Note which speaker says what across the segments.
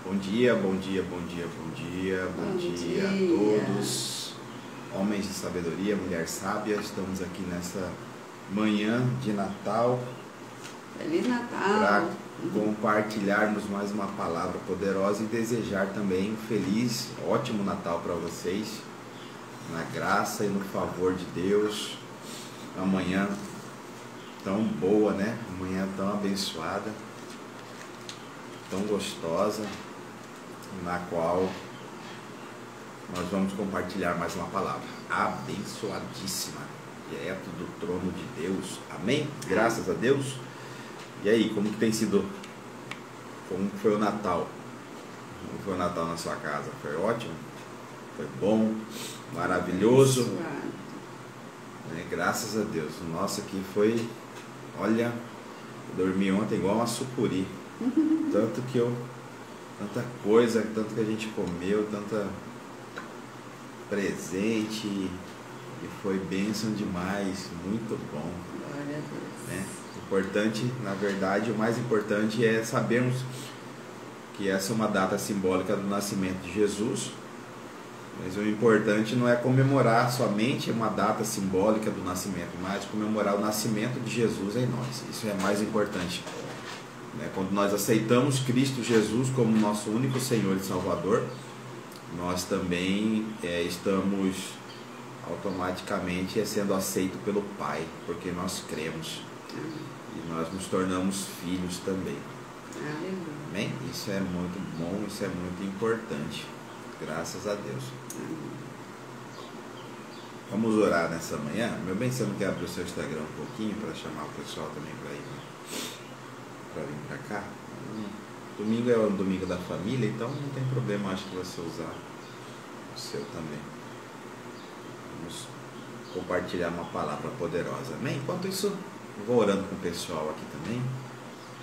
Speaker 1: Bom dia, bom dia, bom dia, bom dia, bom dia a todos, homens de sabedoria, mulheres sábias. Estamos aqui nessa manhã de Natal.
Speaker 2: Feliz Natal!
Speaker 1: Para compartilharmos mais uma palavra poderosa e desejar também um feliz, ótimo Natal para vocês, na graça e no favor de Deus. Uma manhã tão boa, né? Uma manhã tão abençoada, tão gostosa, na qual nós vamos compartilhar mais uma palavra abençoadíssima, direto do trono de Deus. Amém? Graças a Deus. E aí, como que tem sido? Como foi o Natal? Como foi o Natal na sua casa? Foi ótimo? Foi bom? Maravilhoso? Graças a Deus. O nosso aqui foi, olha, eu dormi ontem igual uma sucuri. Tanta coisa, tanto que a gente comeu, tanta presente, e foi bênção demais, muito bom.
Speaker 2: Glória a Deus.
Speaker 1: Né? Importante, na verdade, o mais importante é sabermos que essa é uma data simbólica do nascimento de Jesus, mas o importante não é comemorar somente uma data simbólica do nascimento, mas comemorar o nascimento de Jesus em nós. Isso é mais importante. Quando nós aceitamos Cristo Jesus como nosso único Senhor e Salvador, nós também estamos automaticamente sendo aceitos pelo Pai, porque nós cremos e nós nos tornamos filhos também. Amém? Isso é muito bom, isso é muito importante. Graças a Deus. Vamos orar nessa manhã. Meu bem, você não quer abrir o seu Instagram um pouquinho para chamar o pessoal também para vir para cá? Domingo é o domingo da família, então não tem problema, acho que você usar o seu também. Vamos compartilhar uma palavra poderosa. Amém? Enquanto isso, eu vou orando com o pessoal aqui também.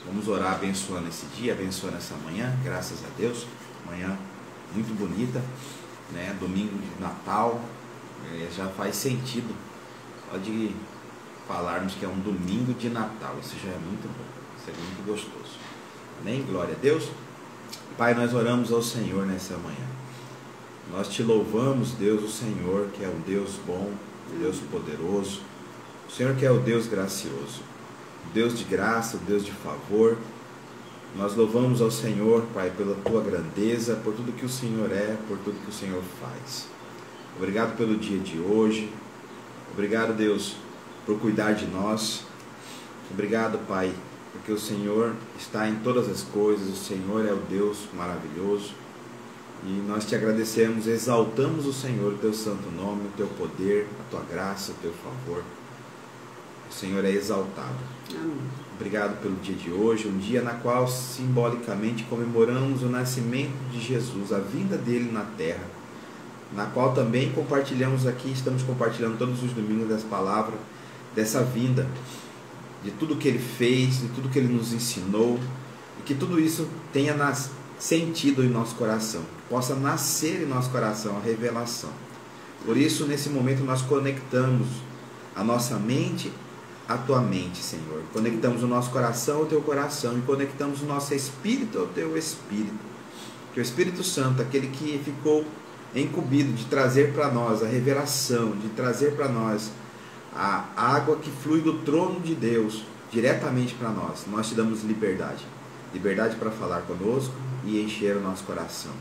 Speaker 1: Vamos orar abençoando esse dia, abençoando essa manhã, graças a Deus. Manhã muito bonita, né? Domingo de Natal, já faz sentido. Pode falarmos que é um domingo de Natal, isso já é muito bom. Isso é muito gostoso. Amém? Glória a Deus. Pai, nós oramos ao Senhor nessa manhã. Nós te louvamos, Deus, o Senhor, que é um Deus bom, um Deus poderoso. O Senhor que é o Deus gracioso, o Deus de graça, o Deus de favor. Nós louvamos ao Senhor, Pai, pela tua grandeza, por tudo que o Senhor é, por tudo que o Senhor faz. Obrigado pelo dia de hoje. Obrigado, Deus, por cuidar de nós. Obrigado, Pai, porque o Senhor está em todas as coisas, o Senhor é o Deus maravilhoso, e nós te agradecemos, exaltamos o Senhor, o teu santo nome, o teu poder, a tua graça, o teu favor. O Senhor é exaltado.
Speaker 2: Amém.
Speaker 1: Obrigado pelo dia de hoje, um dia na qual simbolicamente comemoramos o nascimento de Jesus, a vinda dele na terra, na qual também compartilhamos aqui, estamos compartilhando todos os domingos das palavras dessa vinda, de tudo que ele fez, de tudo que ele nos ensinou, e que tudo isso tenha sentido em nosso coração, que possa nascer em nosso coração a revelação. Por isso, nesse momento, nós conectamos a nossa mente à tua mente, Senhor. Conectamos o nosso coração ao teu coração e conectamos o nosso espírito ao teu espírito. Que o Espírito Santo, aquele que ficou incumbido de trazer para nós a revelação, de trazer para nós a água que flui do trono de Deus diretamente para nós. Nós te damos liberdade para falar conosco e encher o nosso coração.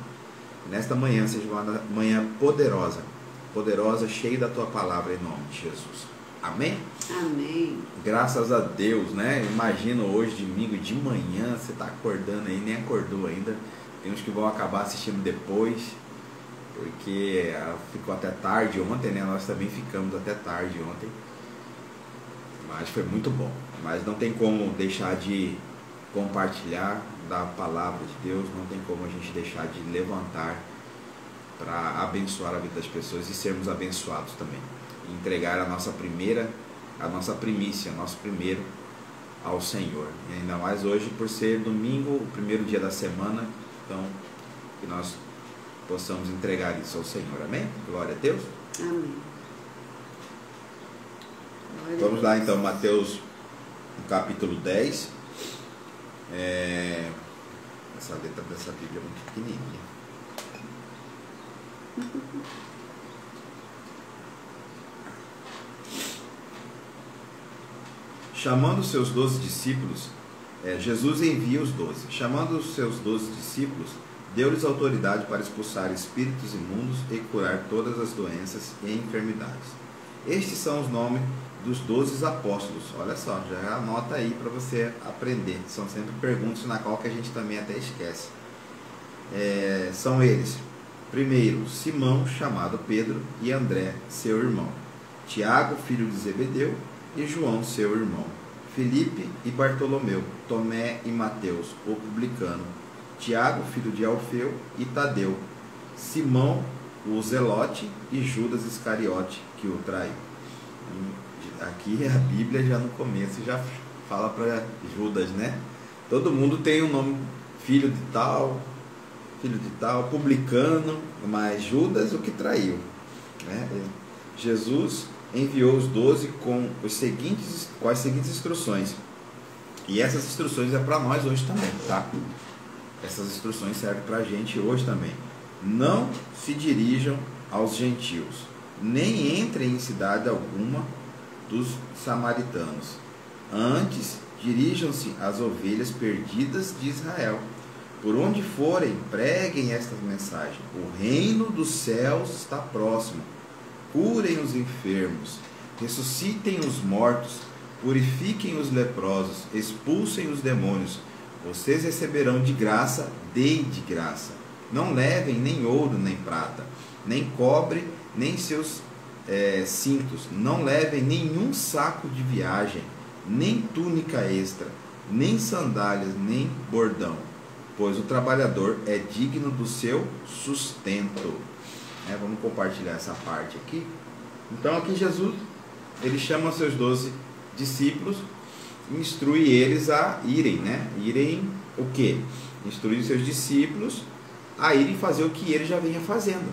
Speaker 1: Nesta manhã seja uma manhã poderosa, cheia da tua palavra, em nome de Jesus. Amém?
Speaker 2: Amém.
Speaker 1: Graças a Deus, né? Imagina hoje, domingo de manhã, você está acordando aí, nem acordou ainda. Tem uns que vão acabar assistindo depois, porque ficou até tarde ontem, né? Nós também ficamos até tarde ontem, mas foi muito bom. Mas não tem como deixar de compartilhar da palavra de Deus, não tem como a gente deixar de levantar para abençoar a vida das pessoas e sermos abençoados também, e entregar a nossa primícia, nosso primeiro ao Senhor. E ainda mais hoje, por ser domingo, o primeiro dia da semana, então que nós possamos entregar isso ao Senhor. Amém? Glória a Deus.
Speaker 2: Amém.
Speaker 1: Vamos lá então, Mateus, no capítulo 10. Essa letra dessa Bíblia é muito pequenininha. Chamando os seus 12 discípulos, Jesus envia os 12. Chamando os seus 12 discípulos, deu-lhes autoridade para expulsar espíritos imundos e curar todas as doenças e enfermidades. Estes são os nomes dos 12 apóstolos. Olha só, já anota aí para você aprender. São sempre perguntas na qual que a gente também até esquece. São eles: primeiro, Simão, chamado Pedro, e André, seu irmão; Tiago, filho de Zebedeu, e João, seu irmão; Filipe e Bartolomeu; Tomé e Mateus, o publicano; Tiago, filho de Alfeu, e Tadeu; Simão, o Zelote, e Judas Iscariote, que o traiu. Aqui a Bíblia já no começo já fala para Judas, né? Todo mundo tem um nome, filho de tal, publicano, mas Judas o que traiu, né? Jesus enviou os 12 com as seguintes instruções. E essas instruções é para nós hoje também, tá? Essas instruções servem para a gente hoje também. Não se dirijam aos gentios, nem entrem em cidade alguma dos samaritanos. Antes, dirijam-se às ovelhas perdidas de Israel. Por onde forem, preguem esta mensagem: o reino dos céus está próximo. Curem os enfermos, ressuscitem os mortos, purifiquem os leprosos, expulsem os demônios. Vocês receberão de graça, deem de graça. Não levem nem ouro nem prata, nem cobre, nem seus cintos. Não levem nenhum saco de viagem, nem túnica extra, nem sandálias, nem bordão, pois o trabalhador é digno do seu sustento. Vamos compartilhar essa parte aqui. Então aqui Jesus, ele chama seus 12 discípulos, instrui eles a irem, né? Irem o quê? Instruir seus discípulos a irem fazer o que ele já vinha fazendo,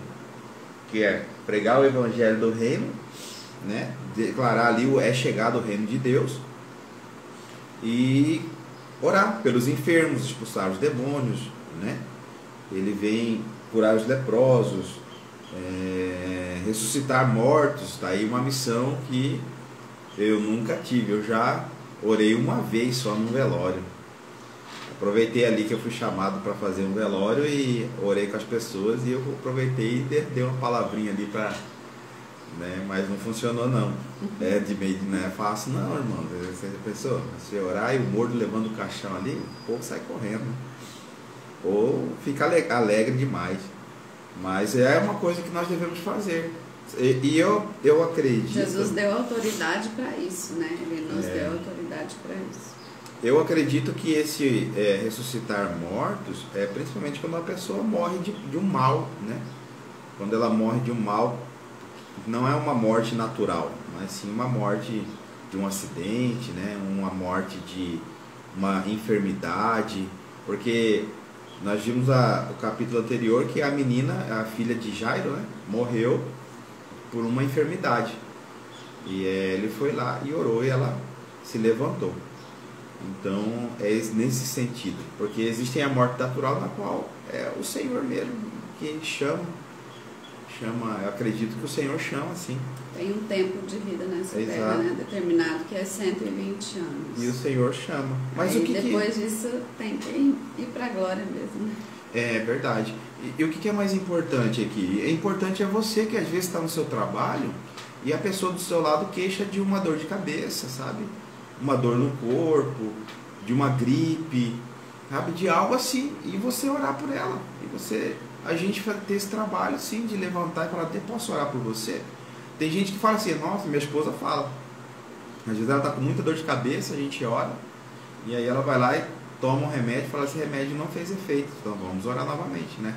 Speaker 1: que é pregar o evangelho do reino, né? Declarar ali é chegado o reino de Deus, e orar pelos enfermos, expulsar os demônios, né? Ele vem curar os leprosos, ressuscitar mortos. Está aí uma missão que eu nunca tive. Eu já orei uma vez só no velório. Aproveitei ali que eu fui chamado para fazer um velório e orei com as pessoas, e eu aproveitei e dei uma palavrinha ali para, né, mas não funcionou não. Não é fácil não, irmão. Você pensou, você orar e o morto levando o caixão ali, o povo sai correndo, ou fica alegre demais. Mas é uma coisa que nós devemos fazer. E eu acredito...
Speaker 2: Jesus deu autoridade para isso, né? Ele nos deu autoridade para isso.
Speaker 1: Eu acredito que esse ressuscitar mortos é principalmente quando a pessoa morre de um mal, né? Quando ela morre de um mal, não é uma morte natural, mas sim uma morte de um acidente, né? Uma morte de uma enfermidade, porque nós vimos o capítulo anterior que a menina, a filha de Jairo, né, morreu por uma enfermidade, e ele foi lá e orou e ela se levantou. Então é nesse sentido, porque existe a morte natural, na qual é o Senhor mesmo que chama. Eu acredito que o Senhor chama, sim. Tem um tempo de vida nessa terra, né, determinado, que é 120 anos. E o Senhor chama. Mas aí, depois disso tem que ir para a glória mesmo, né? É verdade. E o que é mais importante aqui? É importante você que às vezes está no seu trabalho e a pessoa do seu lado queixa de uma dor de cabeça, sabe? Uma dor no corpo, de uma gripe, sabe? De algo assim. E você orar por ela. A gente vai ter esse trabalho assim de levantar e falar: posso orar por você? Tem gente que fala assim: nossa, minha esposa fala. Às vezes ela está com muita dor de cabeça, a gente ora, e aí ela vai lá e toma um remédio e fala: esse remédio não fez efeito, então vamos orar novamente, né?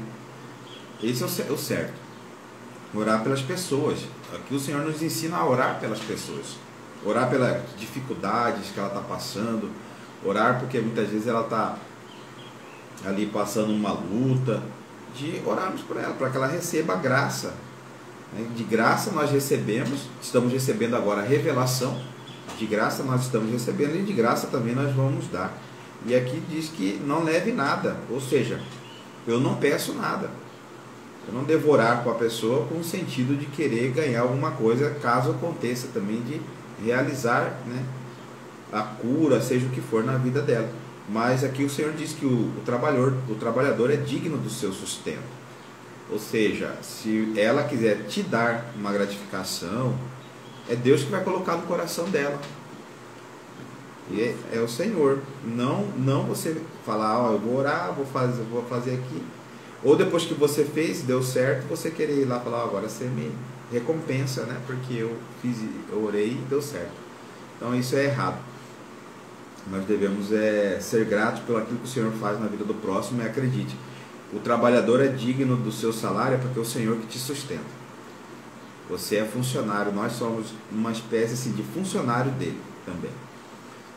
Speaker 1: Esse é o certo. Orar pelas pessoas. Aqui o Senhor nos ensina a orar pelas pessoas. Orar pelas dificuldades que ela está passando. Orar porque muitas vezes ela está ali passando uma luta. De orarmos por ela, para que ela receba a graça. De graça nós recebemos, estamos recebendo agora a revelação. De graça nós estamos recebendo, e de graça também nós vamos dar. E aqui diz que não leve nada, ou seja, eu não peço nada. Eu não devorar com a pessoa com o sentido de querer ganhar alguma coisa, caso aconteça também de realizar, né, a cura, seja o que for na vida dela. Mas aqui o Senhor diz que o trabalhador é digno do seu sustento. Ou seja, se ela quiser te dar uma gratificação, é Deus que vai colocar no coração dela. E é o Senhor. Não você falar, ó, eu vou orar, vou fazer aqui. Ou depois que você fez, deu certo, você querer ir lá e falar, agora você me recompensa, né? Porque eu orei e deu certo. Então isso é errado. Nós devemos ser gratos pelo aquilo que o Senhor faz na vida do próximo, e acredite, o trabalhador é digno do seu salário, porque é o Senhor que te sustenta. Você é funcionário, nós somos uma espécie assim, de funcionário dele também.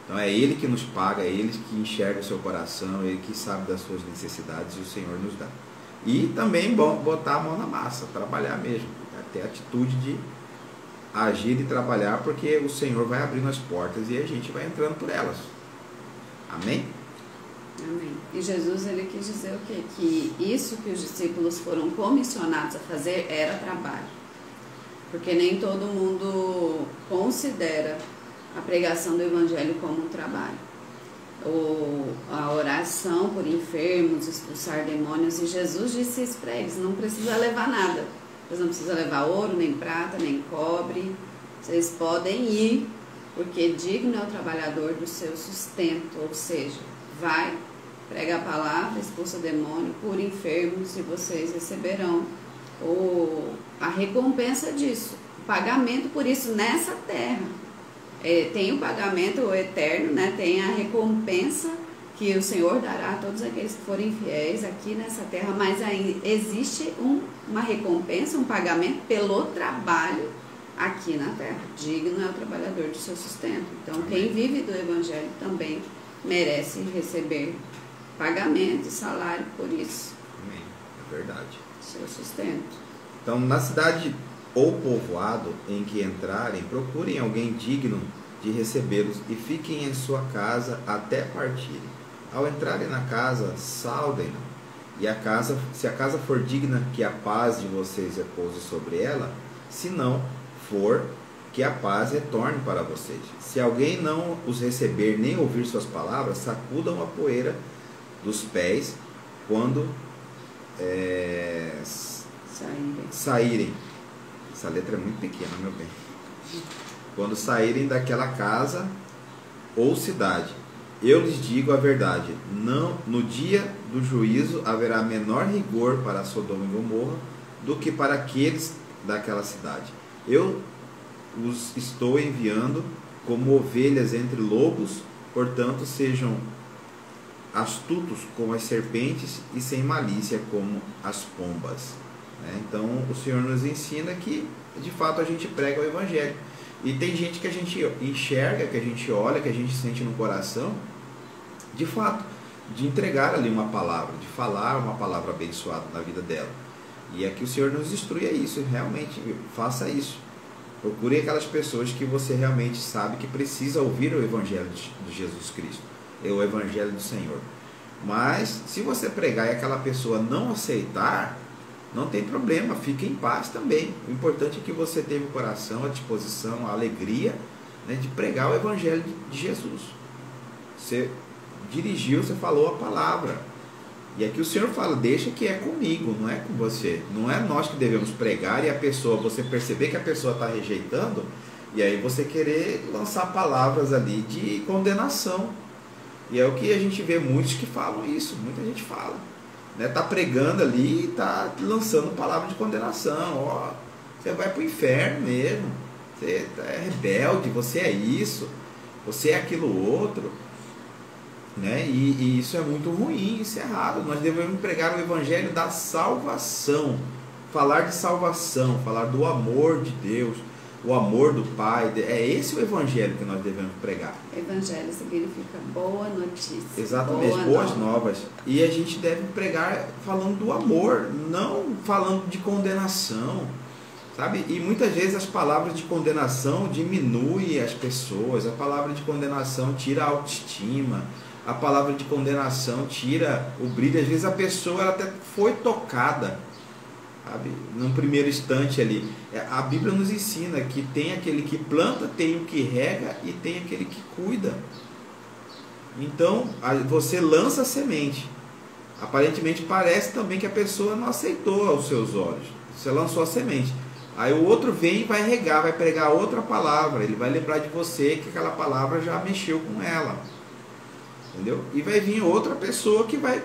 Speaker 1: Então é Ele que nos paga, é Ele que enxerga o seu coração, é Ele que sabe das suas necessidades, e o Senhor nos dá. E também botar a mão na massa, trabalhar mesmo, ter a atitude de agir e trabalhar, porque o Senhor vai abrindo as portas e a gente vai entrando por elas. Amém?
Speaker 2: Amém. E Jesus, ele quis dizer o quê? Que isso que os discípulos foram comissionados a fazer era trabalho. Porque nem todo mundo considera a pregação do Evangelho como um trabalho. A oração por enfermos, expulsar demônios, e Jesus disse isso para eles, não precisa levar nada. Vocês não precisam levar ouro, nem prata, nem cobre. Vocês podem ir, porque digno é o trabalhador do seu sustento. Ou seja, vai, prega a palavra, expulsa demônio, cura enfermos, e vocês receberão a recompensa disso. O pagamento por isso nessa terra. Tem o pagamento eterno, né? Tem a recompensa que o Senhor dará a todos aqueles que forem fiéis aqui nessa terra, mas ainda existe uma recompensa, um pagamento pelo trabalho aqui na terra. Digno é o trabalhador do seu sustento. Então, quem vive do Evangelho também merece receber pagamento e salário por isso.
Speaker 1: Amém. É verdade.
Speaker 2: Seu sustento.
Speaker 1: Então, na cidade ou povoado em que entrarem, procurem alguém digno de recebê-los e fiquem em sua casa até partirem. Ao entrarem na casa, saudem-no. E se a casa for digna, que a paz de vocês repouse sobre ela, se não for, que a paz retorne para vocês. Se alguém não os receber nem ouvir suas palavras, sacudam a poeira dos pés quando saírem. Essa letra é muito pequena, meu bem. Quando saírem daquela casa ou cidade. Eu lhes digo a verdade, no dia do juízo haverá menor rigor para Sodoma e Gomorra do que para aqueles daquela cidade. Eu os estou enviando como ovelhas entre lobos, portanto sejam astutos como as serpentes e sem malícia como as pombas. Então o Senhor nos ensina que de fato a gente prega o Evangelho. E tem gente que a gente enxerga, que a gente olha, que a gente sente no coração, de fato, de entregar ali uma palavra, de falar uma palavra abençoada na vida dela. E aqui o Senhor nos instrui a isso, realmente, faça isso. Procure aquelas pessoas que você realmente sabe que precisa ouvir o Evangelho de Jesus Cristo, o Evangelho do Senhor. Mas, se você pregar e aquela pessoa não aceitar, não tem problema, fique em paz também. O importante é que você teve o coração, a disposição, a alegria, né, de pregar o Evangelho de Jesus. Você dirigiu, você falou a palavra. E aqui o Senhor fala, deixa que é comigo, não é com você. Não é nós que devemos pregar e a pessoa, você perceber que a pessoa está rejeitando, e aí você querer lançar palavras ali de condenação. E é o que a gente vê muitos que falam isso, muita gente fala. Está pregando ali e está lançando palavra de condenação. Ó, você vai para o inferno mesmo, você é rebelde, você é isso, você é aquilo outro, né? E isso é muito ruim, isso é errado. Nós devemos pregar o Evangelho da salvação, falar de salvação, falar do amor de Deus, o amor do Pai. É esse o Evangelho que nós devemos pregar.
Speaker 2: Evangelho significa boa notícia.
Speaker 1: Exatamente, boas novas. E a gente deve pregar falando do amor, não falando de condenação, sabe? E muitas vezes as palavras de condenação diminuem as pessoas, a palavra de condenação tira a autoestima, a palavra de condenação tira o brilho. Às vezes a pessoa ela até foi tocada, sabe, num primeiro instante ali. A Bíblia nos ensina que tem aquele que planta, tem o que rega e tem aquele que cuida. Então você lança a semente. Aparentemente parece também que a pessoa não aceitou aos seus olhos. Você lançou a semente. Aí o outro vem e vai regar, vai pregar outra palavra. Ele vai lembrar de você que aquela palavra já mexeu com ela. Entendeu? E vai vir outra pessoa que vai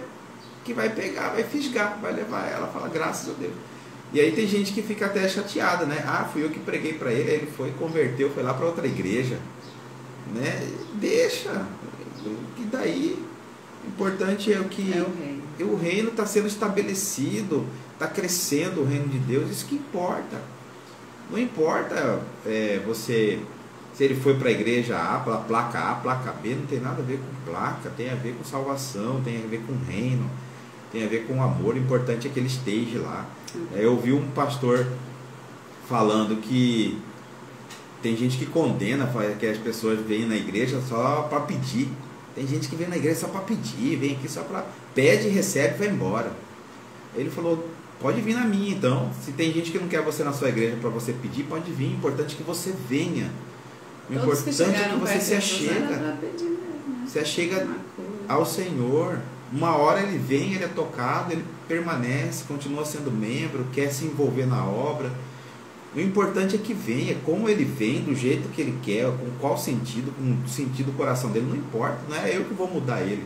Speaker 1: pegar, vai fisgar, vai levar ela, fala graças a Deus. E aí tem gente que fica até chateada, né? Ah, fui eu que preguei para ele, ele foi, converteu, foi lá para outra igreja, né? Deixa. E daí, o importante é o que o reino está sendo estabelecido, está crescendo o reino de Deus, isso que importa. Não importa você... Se ele foi para a igreja A, placa B, não tem nada a ver com placa, tem a ver com salvação, tem a ver com reino, tem a ver com amor. O importante é que ele esteja lá. Eu ouvi um pastor falando que tem gente que condena, que as pessoas vêm na igreja só para pedir. Tem gente que vem na igreja só para pedir, vem aqui só para... Pede, recebe e vai embora. Ele falou, pode vir na minha então. Se tem gente que não quer você na sua igreja para você pedir, pode vir. O importante é que você venha. O importante é que você se achega. Se achega ao Senhor. Uma hora ele vem, ele é tocado, ele permanece, continua sendo membro, quer se envolver na obra. O importante é que venha, como ele vem, do jeito que ele quer, com qual sentido, com o sentido do coração dele, não importa, não é eu que vou mudar ele.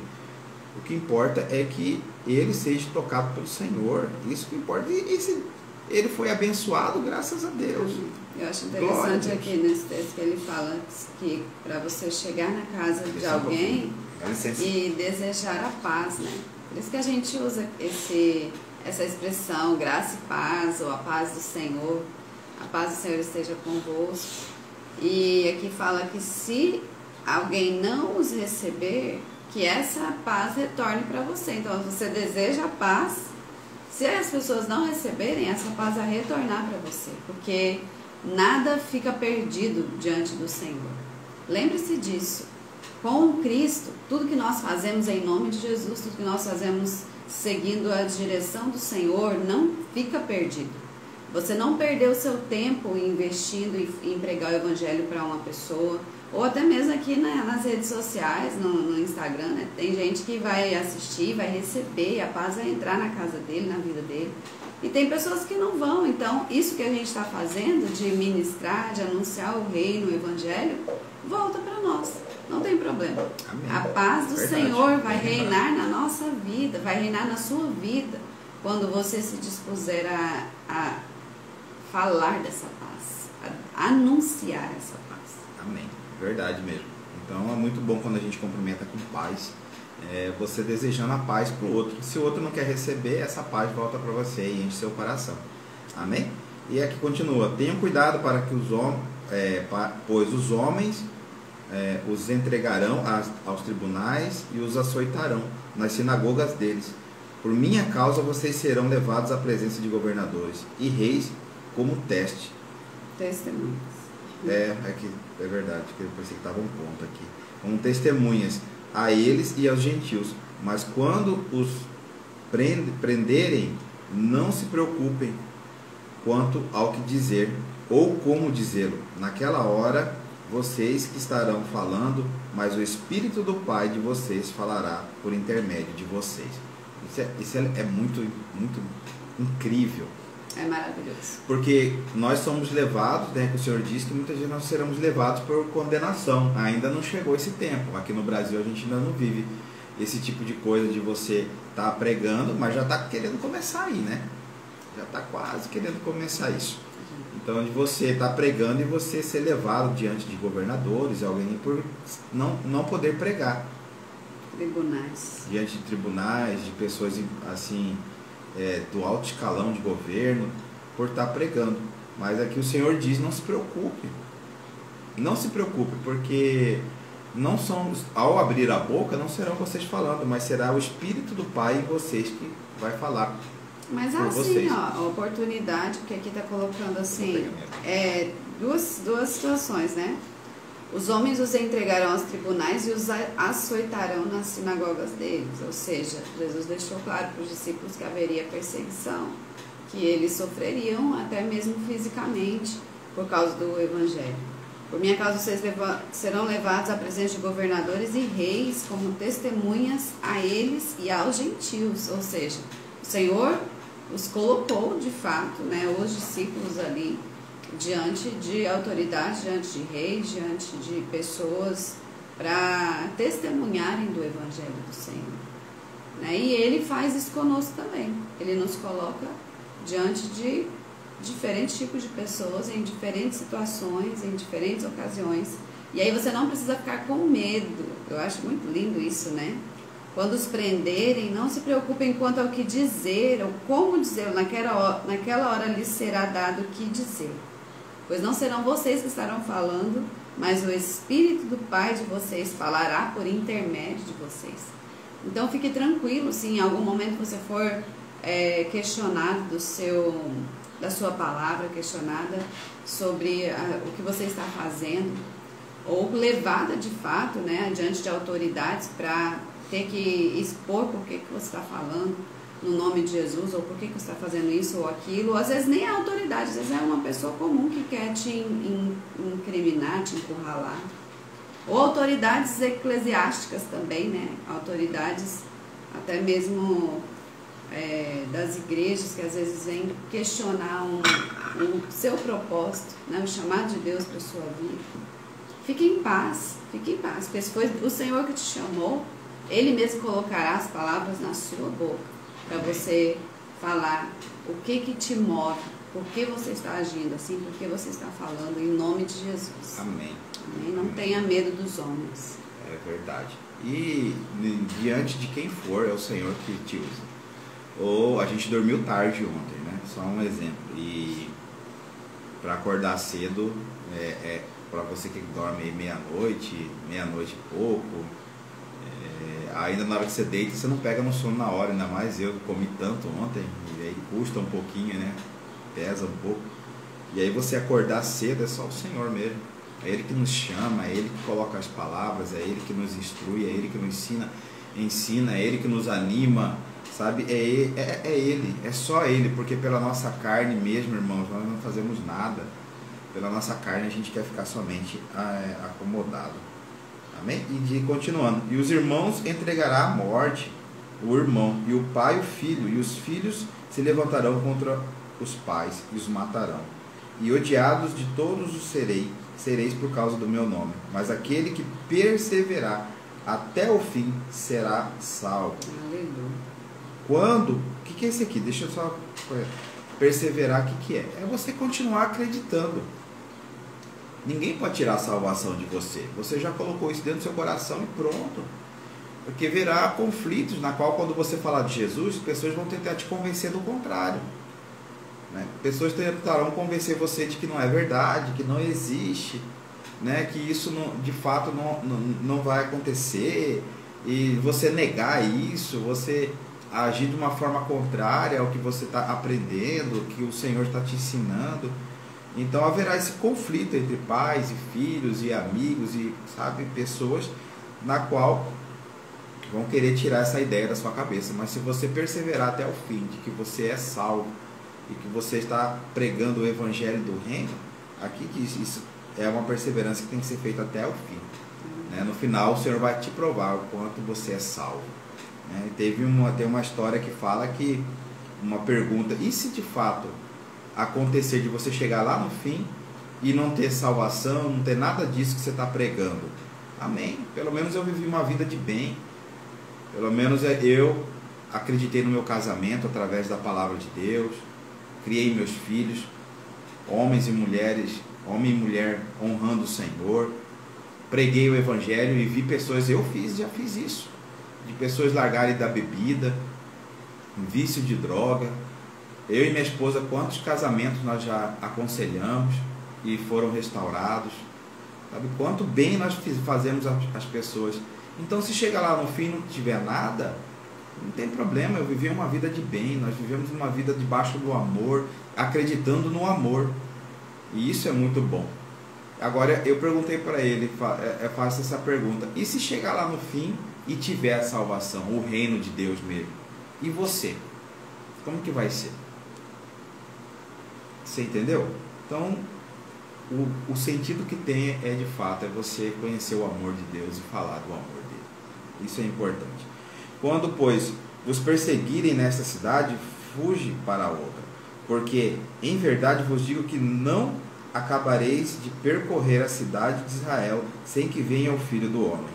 Speaker 1: O que importa é que ele seja tocado pelo Senhor. Isso que importa. E se ele foi abençoado, graças a Deus.
Speaker 2: Eu acho interessante aqui nesse texto que ele fala que para você chegar na casa de alguém e desejar a paz, né? Por isso que a gente usa essa expressão, graça e paz, ou a paz do Senhor. A paz do Senhor esteja convosco. E aqui fala que se alguém não os receber, que essa paz retorne para você. Então, você deseja a paz, se as pessoas não receberem, essa paz vai retornar para você, porque nada fica perdido diante do Senhor. Lembre-se disso. Com Cristo, tudo que nós fazemos em nome de Jesus, tudo que nós fazemos seguindo a direção do Senhor, não fica perdido. Você não perdeu o seu tempo investindo em pregar o Evangelho para uma pessoa, ou até mesmo aqui nas redes sociais, no Instagram, né? Tem gente que vai assistir, vai receber, e a paz vai entrar na casa dele, na vida dele. E tem pessoas que não vão. Então, isso que a gente está fazendo, de ministrar, de anunciar o reino, o Evangelho, volta para nós. Não tem problema. Amém. A paz do Senhor vai reinar na nossa vida, vai reinar na sua vida, quando você se dispuser a falar dessa paz, a anunciar essa paz.
Speaker 1: Amém. Verdade mesmo. Então é muito bom quando a gente cumprimenta com paz, você desejando a paz para o outro. Se o outro não quer receber, essa paz volta para você e enche seu coração. Amém? E aqui continua: tenham cuidado para que pois os homens os entregarão aos tribunais e os açoitarão nas sinagogas deles. Por minha causa vocês serão levados à presença de governadores e reis como teste.
Speaker 2: Testemunhas.
Speaker 1: É verdade, que eu pensei que estava um ponto aqui. Como testemunhas a eles e aos gentios. Mas quando os prenderem, não se preocupem quanto ao que dizer ou como dizê-lo. Naquela hora, vocês que estarão falando, mas o Espírito do Pai de vocês falará por intermédio de vocês. Isso é muito, muito incrível.
Speaker 2: É maravilhoso.
Speaker 1: Porque nós somos levados, né, que o Senhor disse que muitas vezes nós seremos levados por condenação. Ainda não chegou esse tempo. Aqui no Brasil a gente ainda não vive esse tipo de coisa de você estar pregando, mas já está querendo começar aí, né? Já está quase querendo começar isso. Então, de você estar pregando e você ser levado diante de governadores, alguém por não poder pregar.
Speaker 2: Tribunais.
Speaker 1: Diante de tribunais, de pessoas assim... do alto escalão de governo, por estar pregando. Mas aqui o Senhor diz: não se preocupe, porque não são, ao abrir a boca, não serão vocês falando, mas será o Espírito do Pai em vocês que vai falar.
Speaker 2: Mas
Speaker 1: por
Speaker 2: assim,
Speaker 1: vocês.
Speaker 2: A oportunidade que aqui está colocando assim, duas situações, né? Os homens os entregarão aos tribunais e os açoitarão nas sinagogas deles. Ou seja, Jesus deixou claro para os discípulos que haveria perseguição, que eles sofreriam até mesmo fisicamente por causa do evangelho. Por minha causa vocês serão levados à presença de governadores e reis como testemunhas a eles e aos gentios. Ou seja, o Senhor os colocou de fato, né, os discípulos ali, diante de autoridades, diante de reis, diante de pessoas, para testemunharem do Evangelho do Senhor. Né? E Ele faz isso conosco também. Ele nos coloca diante de diferentes tipos de pessoas, em diferentes situações, em diferentes ocasiões. E aí você não precisa ficar com medo. Eu acho muito lindo isso, né? Quando os prenderem, não se preocupem quanto ao que dizer ou como dizer. Naquela hora lhes será dado o que dizer. Pois não serão vocês que estarão falando, mas o Espírito do Pai de vocês falará por intermédio de vocês. Então fique tranquilo, se em algum momento você for questionado da sua palavra, questionada sobre o que você está fazendo, ou levada de fato, né, diante de autoridades para ter que expor por que você está falando no nome de Jesus, ou por que você está fazendo isso ou aquilo, ou às vezes nem é autoridade, às vezes é uma pessoa comum que quer te incriminar, te encurralar. Ou autoridades eclesiásticas também, né? Autoridades até mesmo das igrejas, que às vezes vêm questionar o seu propósito, né? O chamado de Deus para a sua vida. Fique em paz, pois foi o Senhor que te chamou, Ele mesmo colocará as palavras na sua boca, para você falar o que te move, por que você está agindo assim, por que você está falando, em nome de Jesus.
Speaker 1: Amém.
Speaker 2: Amém? Não tenha medo dos homens.
Speaker 1: É verdade. E diante de quem for, é o Senhor que te usa. Ou a gente dormiu tarde ontem, né? Só um exemplo. E para acordar cedo, para você que dorme meia-noite e pouco, ainda na hora que você deita, você não pega no sono na hora, ainda mais eu comi tanto ontem, e aí custa um pouquinho, né? Pesa um pouco. E aí você acordar cedo é só o Senhor mesmo. É Ele que nos chama, é Ele que coloca as palavras, é Ele que nos instrui, é Ele que nos ensina, é Ele que nos anima, sabe? É Ele, é só Ele, porque pela nossa carne mesmo, irmãos, nós não fazemos nada. Pela nossa carne a gente quer ficar somente acomodado. Amém? E continuando, e os irmãos entregará à morte o irmão, e o pai o filho, e os filhos se levantarão contra os pais e os matarão. E odiados de todos os sereis por causa do meu nome. Mas aquele que perseverar até o fim será salvo.
Speaker 2: Aleluia.
Speaker 1: Quando? O que é isso aqui? Deixa eu só perseverar, o que é? É você continuar acreditando. Ninguém pode tirar a salvação de você. Você já colocou isso dentro do seu coração e pronto. Porque verá conflitos na qual, quando você falar de Jesus, pessoas vão tentar te convencer do contrário, né? Pessoas tentarão convencer você de que não é verdade, que não existe, né? Que isso não, de fato não vai acontecer, e você negar isso, você agir de uma forma contrária ao que você está aprendendo, que o Senhor está te ensinando. Então haverá esse conflito entre pais e filhos e amigos e, sabe, pessoas na qual vão querer tirar essa ideia da sua cabeça. Mas se você perseverar até o fim, de que você é salvo e que você está pregando o evangelho do reino, aqui diz, isso é uma perseverança que tem que ser feita até o fim, né? No final o Senhor vai te provar o quanto você é salvo, né? Tem uma história que fala que, uma pergunta, e se de fato acontecer de você chegar lá no fim e não ter salvação, não ter nada disso que você está pregando? Amém. Pelo menos eu vivi uma vida de bem. Pelo menos eu acreditei no meu casamento através da palavra de Deus. Criei meus filhos, homens e mulheres, homem e mulher honrando o Senhor. Preguei o evangelho e vi pessoas, já fiz isso, de pessoas largarem da bebida, vício de droga. Eu e minha esposa, quantos casamentos nós já aconselhamos e foram restaurados, sabe? Quanto bem nós fazemos às pessoas. Então, se chegar lá no fim e não tiver nada, não tem problema. Eu vivi uma vida de bem, nós vivemos uma vida debaixo do amor, acreditando no amor, e isso é muito bom. Agora eu perguntei para ele, faço essa pergunta: e se chegar lá no fim e tiver a salvação, o reino de Deus mesmo? E você? Como que vai ser? Você entendeu? Então, o sentido que tem é de fato, é você conhecer o amor de Deus e falar do amor dele. Isso é importante. Quando, pois, vos perseguirem nesta cidade, fuge para outra, porque em verdade vos digo que não acabareis de percorrer a cidade de Israel sem que venha o Filho do Homem.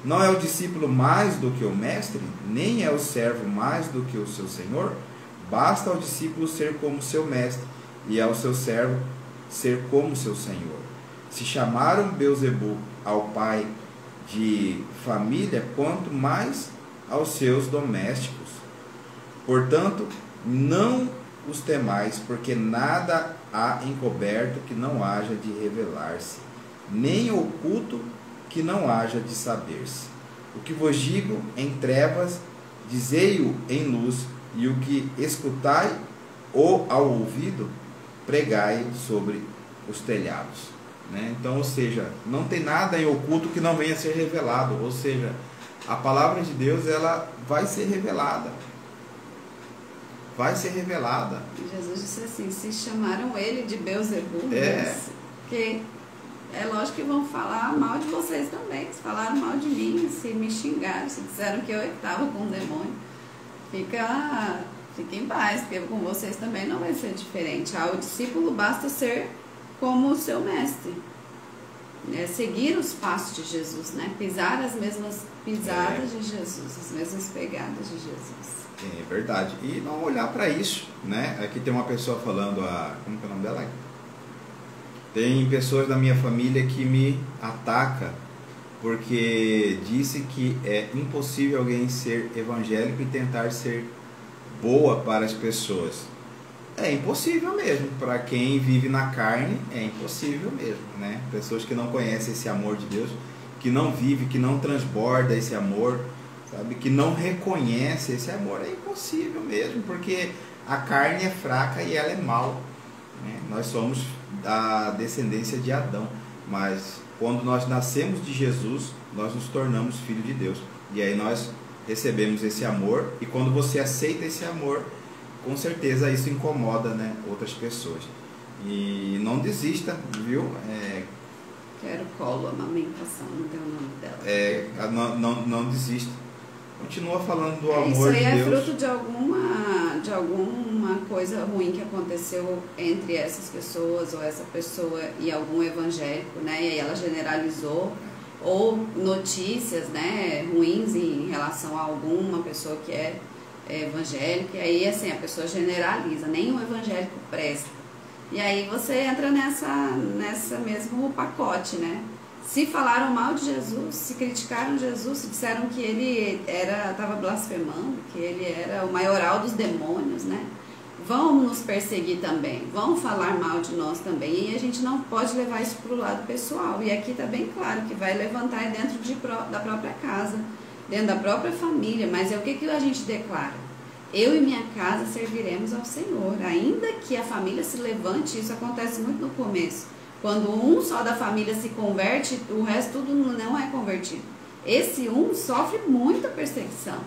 Speaker 1: Não é o discípulo mais do que o mestre, nem é o servo mais do que o seu senhor? Basta ao discípulo ser como seu mestre, e ao seu servo ser como seu senhor. Se chamaram Beelzebul ao pai de família, quanto mais aos seus domésticos. Portanto, não os temais, porque nada há encoberto que não haja de revelar-se, nem oculto que não haja de saber-se. O que vos digo em trevas, dizei-o em luz, e o que escutai ou ao ouvido, pregai sobre os telhados. Né? Então, ou seja, não tem nada em oculto que não venha a ser revelado. Ou seja, a palavra de Deus, ela vai ser revelada. Vai ser revelada.
Speaker 2: Jesus disse assim: se chamaram ele de Beelzebul, porque é lógico que vão falar mal de vocês também. Se falaram mal de mim, se me xingaram, se disseram que eu estava com um demônio, fica em paz, porque com vocês também não vai ser diferente. Ao discípulo basta ser como o seu mestre, seguir os passos de Jesus, né? Pisar as mesmas pisadas de Jesus, as mesmas pegadas de Jesus.
Speaker 1: É verdade. E não olhar para isso, né? Aqui tem uma pessoa falando, como que é o nome dela? Tem pessoas da minha família que me ataca porque disse que é impossível alguém ser evangélico e tentar ser boa para as pessoas. É impossível mesmo. Para quem vive na carne, é impossível mesmo, né? Pessoas que não conhecem esse amor de Deus, que não vive, que não transborda esse amor, sabe? Que não reconhece esse amor, é impossível mesmo, porque a carne é fraca e ela é mal, né? Nós somos da descendência de Adão, mas quando nós nascemos de Jesus, nós nos tornamos filhos de Deus, e aí nós recebemos esse amor, e quando você aceita esse amor, com certeza isso incomoda, né, outras pessoas. E não desista, viu?
Speaker 2: Quero colo, amamentação, não tem o nome dela.
Speaker 1: Não desista. Continua falando do amor de Deus.
Speaker 2: Isso aí é fruto de alguma coisa ruim que aconteceu entre essas pessoas, ou essa pessoa e algum evangélico, né? E aí ela generalizou, ou notícias, né, ruins em relação a alguma pessoa que é evangélica, e aí assim a pessoa generaliza, nenhum evangélico presta. E aí você entra nessa mesmo pacote, né? Se falaram mal de Jesus, se criticaram Jesus, se disseram que ele estava blasfemando, que ele era o maioral dos demônios, né? Vão nos perseguir também, vão falar mal de nós também, e a gente não pode levar isso para o lado pessoal. E aqui está bem claro que vai levantar dentro da própria casa, dentro da própria família. Mas o que a gente declara? Eu e minha casa serviremos ao Senhor. Ainda que a família se levante, isso acontece muito no começo. Quando um só da família se converte, o resto tudo não é convertido. Esse um sofre muita perseguição.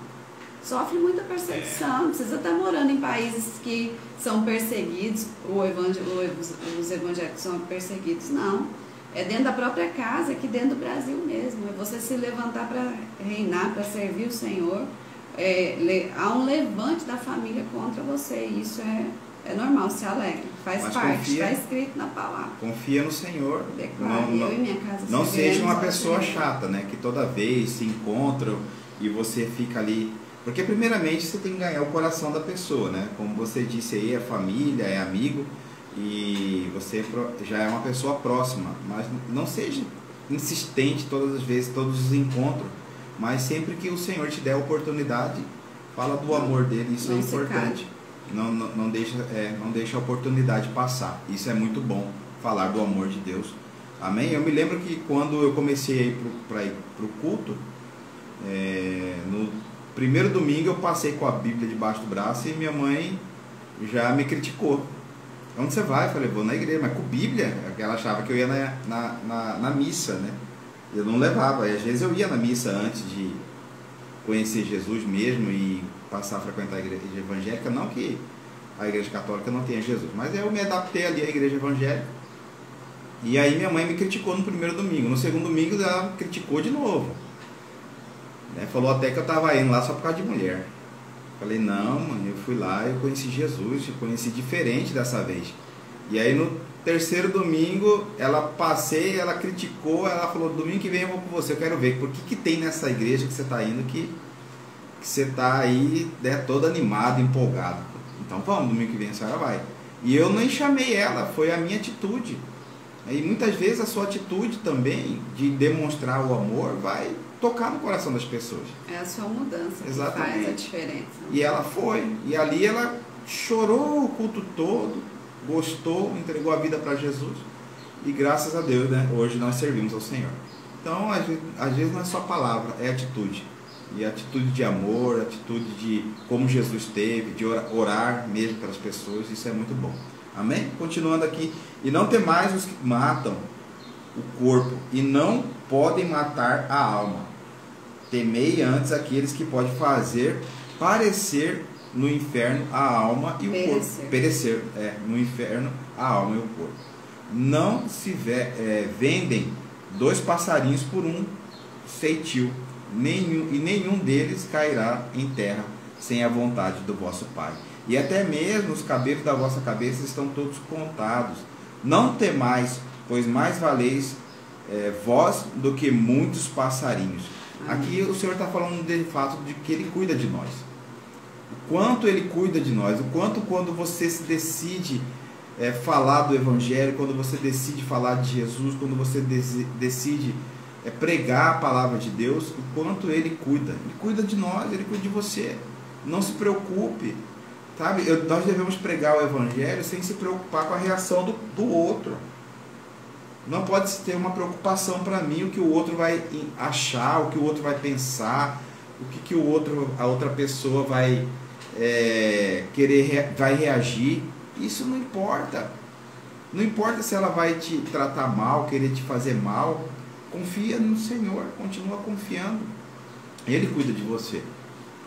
Speaker 2: Sofre muita perseguição. Não precisa estar morando em países que são perseguidos, os evangélicos são perseguidos, não. É dentro da própria casa, aqui dentro do Brasil mesmo. É você se levantar para reinar, para servir o Senhor. Há um levante da família contra você. Isso é normal, se alegra, faz parte, está escrito na palavra.
Speaker 1: Confia no Senhor.
Speaker 2: Declara, eu e minha casa
Speaker 1: não seja uma pessoa
Speaker 2: Senhor.
Speaker 1: Chata, né? Que toda vez se encontram e você fica ali. Porque primeiramente você tem que ganhar o coração da pessoa, né? Como você disse aí, é família, é amigo, e você já é uma pessoa próxima. Mas não seja insistente todas as vezes, todos os encontros. Mas sempre que o Senhor te der a oportunidade, fala do amor dele, isso é importante. Não deixa a oportunidade passar. Isso é muito bom, falar do amor de Deus. Amém? Eu me lembro que quando eu comecei a ir para o culto, no primeiro domingo eu passei com a Bíblia debaixo do braço e minha mãe já me criticou. Onde você vai? Eu falei, vou na igreja, mas com Bíblia. Ela achava que eu ia na missa, né? Eu não levava. E às vezes eu ia na missa antes de conhecer Jesus mesmo e passar a frequentar a igreja evangélica. Não que a igreja católica não tenha Jesus, mas eu me adaptei ali à igreja evangélica. E aí minha mãe me criticou no primeiro domingo. No segundo domingo ela me criticou de novo, né? Falou até que eu estava indo lá só por causa de mulher. Falei, não, mano, eu fui lá, eu conheci Jesus, eu conheci diferente dessa vez. E aí no terceiro domingo, ela criticou, ela falou, domingo que vem eu vou com você, eu quero ver, por que tem nessa igreja que você está indo que você está aí, né, todo animado, empolgado. Então vamos, domingo que vem a senhora vai. E eu nem chamei ela, foi a minha atitude. E muitas vezes a sua atitude também, de demonstrar o amor, vai tocar no coração das pessoas. É a sua mudança que faz a diferença. E ela foi, e ali ela chorou o culto todo, gostou, entregou a vida para Jesus, e graças a Deus, né, hoje nós servimos ao Senhor. Então, às vezes não é só palavra, é atitude. E atitude de amor, atitude de como Jesus teve, de orar mesmo pelas pessoas, isso é muito bom. Amém? Continuando aqui. E não temais os que matam o corpo, e não podem matar a alma. Temei antes aqueles que podem fazer parecer no inferno a alma e o corpo. Perecer, no inferno a alma e o corpo. Não se vendem 2 passarinhos por um feitio, e nenhum deles cairá em terra sem a vontade do vosso Pai. E até mesmo os cabelos da vossa cabeça estão todos contados. Não temais, pois mais valeis vós do que muitos passarinhos. Aqui o Senhor está falando de fato de que Ele cuida de nós. O quanto Ele cuida de nós, o quanto quando você se decide falar do Evangelho, quando você decide falar de Jesus, quando você decide pregar a palavra de Deus, o quanto Ele cuida. Ele cuida de nós, Ele cuida de você. Não se preocupe. Sabe? Nós devemos pregar o Evangelho sem se preocupar com a reação do outro. Não pode ter uma preocupação para mim o que o outro vai achar, o que o outro vai pensar, o que a outra pessoa vai vai reagir. Isso não importa. Não importa se ela vai te tratar mal, querer te fazer mal. Confia no Senhor, continua confiando. Ele cuida de você.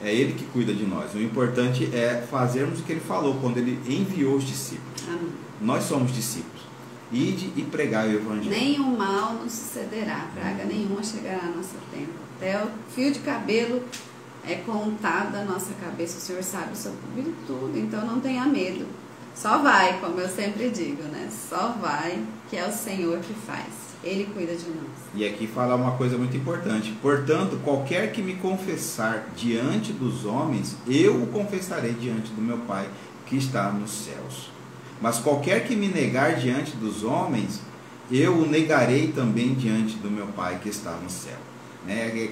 Speaker 1: É Ele que cuida de nós. O importante é fazermos o que Ele falou quando Ele enviou os discípulos. Amém. Nós somos discípulos. Ide e pregai o Evangelho. Nenhum mal nos sucederá, praga nenhuma chegará a nosso tempo. Até o fio de cabelo é contado da nossa cabeça. O Senhor sabe sobre tudo, então não tenha medo. Só vai, como eu sempre digo, né? Só vai, que é o Senhor que faz. Ele cuida de nós. E aqui fala uma coisa muito importante. Portanto, qualquer que me confessar diante dos homens, eu o confessarei diante do meu Pai que está nos céus. Mas qualquer que me negar diante dos homens, eu o negarei também diante do meu Pai que está no céu. Né?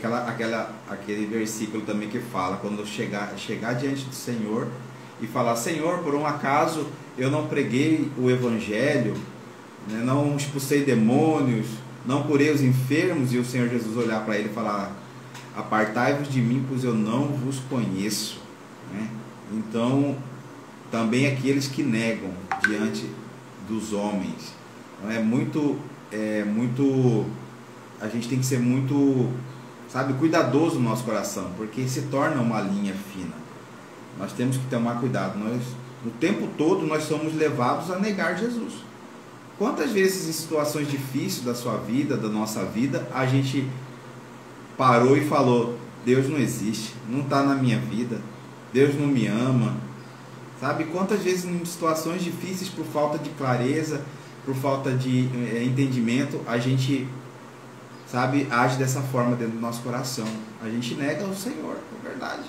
Speaker 1: Aquele versículo também que fala, quando chegar diante do Senhor e falar, Senhor, por um acaso eu não preguei o Evangelho, né? Não expulsei demônios, não curei os enfermos, e o Senhor Jesus olhar para ele e falar, apartai-vos de mim, pois eu não vos conheço. Né? Então, também aqueles que negam diante dos homens. A gente tem que ser muito, cuidadoso no nosso coração, porque se torna uma linha fina. Nós temos que tomar cuidado. O tempo todo nós somos levados a negar Jesus. Quantas vezes em situações difíceis da sua vida, da nossa vida, a gente parou e falou, Deus não existe, não está na minha vida, Deus não me ama. Sabe, quantas vezes em situações difíceis, por falta de clareza, por falta de entendimento, a gente, age dessa forma dentro do nosso coração. A gente nega o Senhor, é verdade.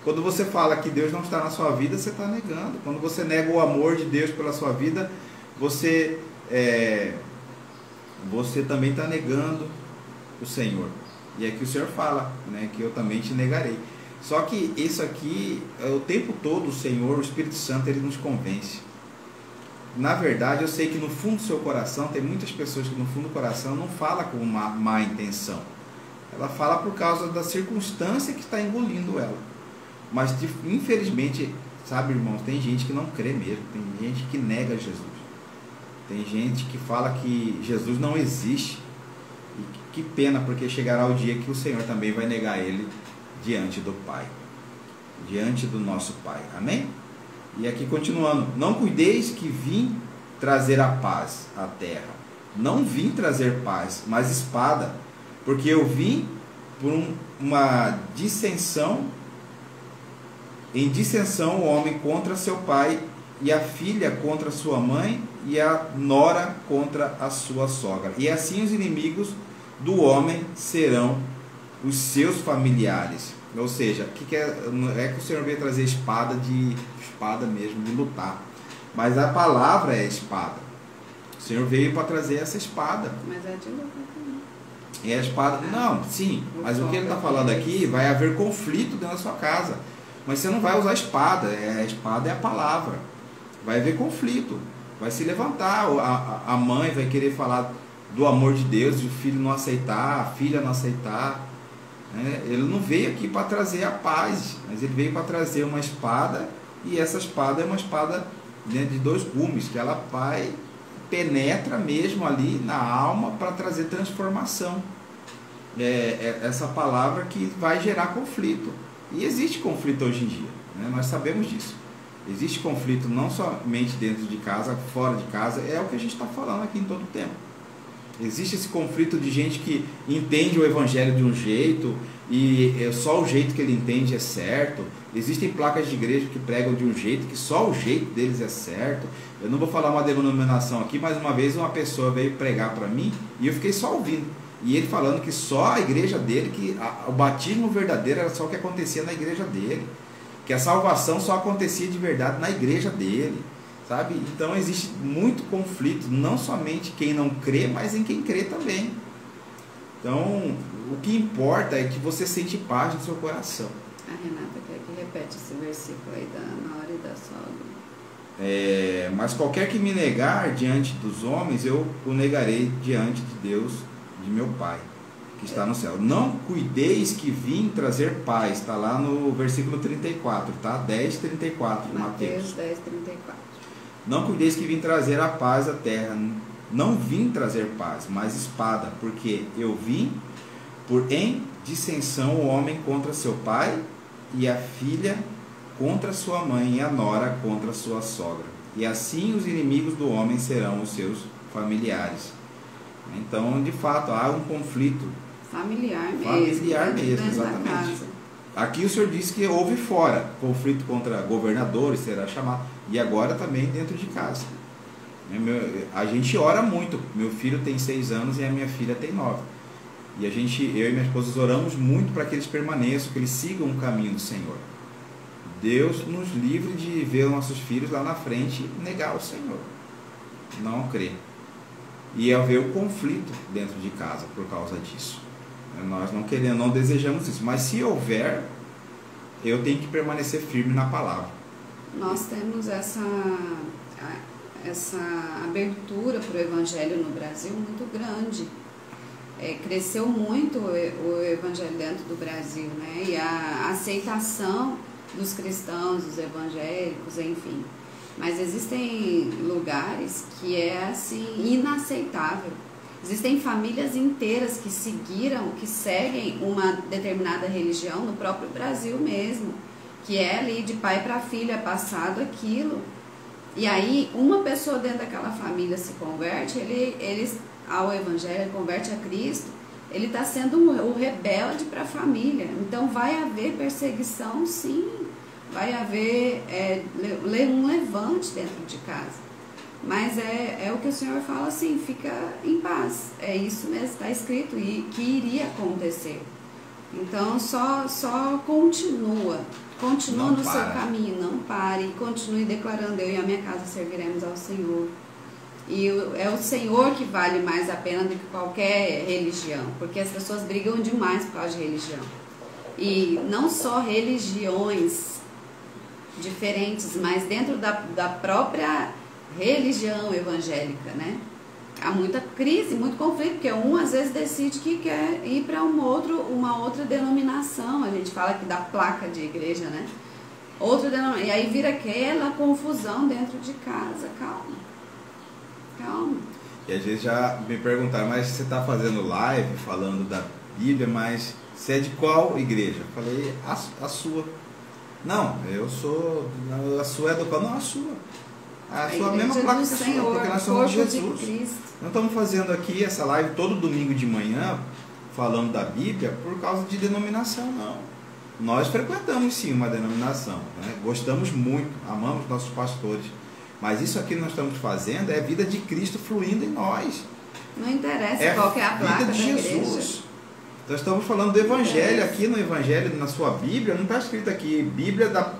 Speaker 1: Quando você fala que Deus não está na sua vida, você está negando. Quando você nega o amor de Deus pela sua vida, você também está negando o Senhor. E aqui o Senhor fala, né, que eu também te negarei. Só que isso aqui, o tempo todo o Senhor, o Espírito Santo, Ele nos convence. Na verdade, eu sei que no fundo do seu coração, tem muitas pessoas que no fundo do coração não falam com uma má intenção. Ela fala por causa da circunstância que está engolindo ela. Mas, infelizmente, Sabe, irmãos, tem gente que não crê mesmo, tem gente que nega Jesus. Tem gente que fala que Jesus não existe. E que pena, porque chegará o dia que o Senhor também vai negar ele diante do Pai. Diante do nosso Pai. Amém? E aqui continuando. Não cuideis que vim trazer a paz à terra. Não vim trazer paz, mas espada. Porque eu vim por uma dissensão. Em dissensão o homem contra seu pai, e a filha contra sua mãe, e a nora contra a sua sogra. E assim os inimigos do homem serão os seus familiares. Ou seja, não é que o Senhor veio trazer espada mesmo, de lutar. Mas a palavra é espada. O Senhor veio para trazer essa espada.
Speaker 2: Mas é de lutar também.
Speaker 1: E a espada, não, sim. Mas o que ele está falando aqui, vai haver conflito dentro da sua casa. Mas você não vai usar a espada. A espada é a palavra. Vai haver conflito. Vai se levantar. A mãe vai querer falar do amor de Deus, e o filho não aceitar, a filha não aceitar. Ele não veio aqui para trazer a paz, mas ele veio para trazer uma espada, e essa espada é uma espada de dois gumes, que ela vai, penetra mesmo ali na alma para trazer transformação. Essa palavra que vai gerar conflito. E existe conflito hoje em dia, nós sabemos disso. Existe conflito não somente dentro de casa, fora de casa, é o que a gente está falando aqui em todo o tempo. Existe esse conflito de gente que entende o evangelho de um jeito e só o jeito que ele entende é certo. Existem placas de igreja que pregam de um jeito que só o jeito deles é certo. Eu não vou falar uma denominação aqui, mas uma vez uma pessoa veio pregar para mim e eu fiquei só ouvindo. E ele falando que só a igreja dele, que o batismo verdadeiro era só o que acontecia na igreja dele. Que a salvação só acontecia de verdade na igreja dele. Sabe? Então existe muito conflito, não somente quem não crê, mas em quem crê também. Então, o que importa é que você sente paz no seu coração.
Speaker 2: A Renata quer que repete esse versículo aí da nora e da sogra.
Speaker 1: Mas qualquer que me negar diante dos homens, eu o negarei diante de Deus, de meu Pai, que está no céu. Não cuideis que vim trazer paz. Está lá no versículo 34, tá? 10:34, Mateus
Speaker 2: 10:34.
Speaker 1: Não cuideis que vim trazer a paz à terra. Não vim trazer paz, mas espada, porque eu vim em dissensão o homem contra seu pai, e a filha contra sua mãe, e a nora contra sua sogra. E assim os inimigos do homem serão os seus familiares. Então, de fato, há um conflito
Speaker 2: familiar
Speaker 1: mesmo, exatamente. Aqui o Senhor disse que houve fora conflito contra governadores, será chamado, e agora também dentro de casa. A gente ora muito. Meu filho tem 6 anos e a minha filha tem 9. E eu e minha esposa oramos muito para que eles permaneçam, que eles sigam o caminho do Senhor. Deus nos livre de ver os nossos filhos lá na frente e negar o Senhor, não crer. E haver o conflito dentro de casa por causa disso. Nós não queremos, não desejamos isso, mas se houver, eu tenho que permanecer firme na palavra.
Speaker 2: Nós temos essa abertura para o evangelho no Brasil muito grande. Cresceu muito o evangelho dentro do Brasil, né? E a aceitação dos cristãos, dos evangélicos, enfim. Mas existem lugares que é assim inaceitável. Existem famílias inteiras que seguem uma determinada religião no próprio Brasil mesmo, que é ali de pai para filha passado aquilo. E aí uma pessoa dentro daquela família se converte, ele ao evangelho, converte a Cristo, ele está sendo o rebelde para a família. Então vai haver perseguição, sim, vai haver um levante dentro de casa. Mas é o que o Senhor fala assim, fica em paz. É isso mesmo, está escrito, e que iria acontecer. Então só continua no seu caminho, não pare, continue declarando: eu e a minha casa serviremos ao Senhor. E é o Senhor que vale mais a pena do que qualquer religião, porque as pessoas brigam demais por causa de religião. E não só religiões diferentes, mas dentro da própria religião evangélica, né? Há muita crise, muito conflito, porque um às vezes decide que quer ir para uma outra denominação. A gente fala aqui da placa de igreja, né? outra denominação. E aí vira aquela confusão dentro de casa. Calma. Calma.
Speaker 1: E às vezes já me perguntaram, mas você está fazendo live falando da Bíblia, mas você é de qual igreja? Eu falei, a sua. Não, eu sou. A sua é do qual? Não, a sua. A sua mesma placa que a sua, porque nós somos de Jesus. Nós estamos fazendo aqui essa live todo domingo de manhã, falando da Bíblia, por causa de denominação, não. Nós frequentamos sim uma denominação, né? Gostamos muito, amamos nossos pastores. Mas isso aqui que nós estamos fazendo é a vida de Cristo fluindo em nós.
Speaker 2: Não interessa qual que é a placa da igreja. Jesus.
Speaker 1: Nós estamos falando do Evangelho. Aqui no Evangelho, na sua Bíblia, não está escrito aqui Bíblia da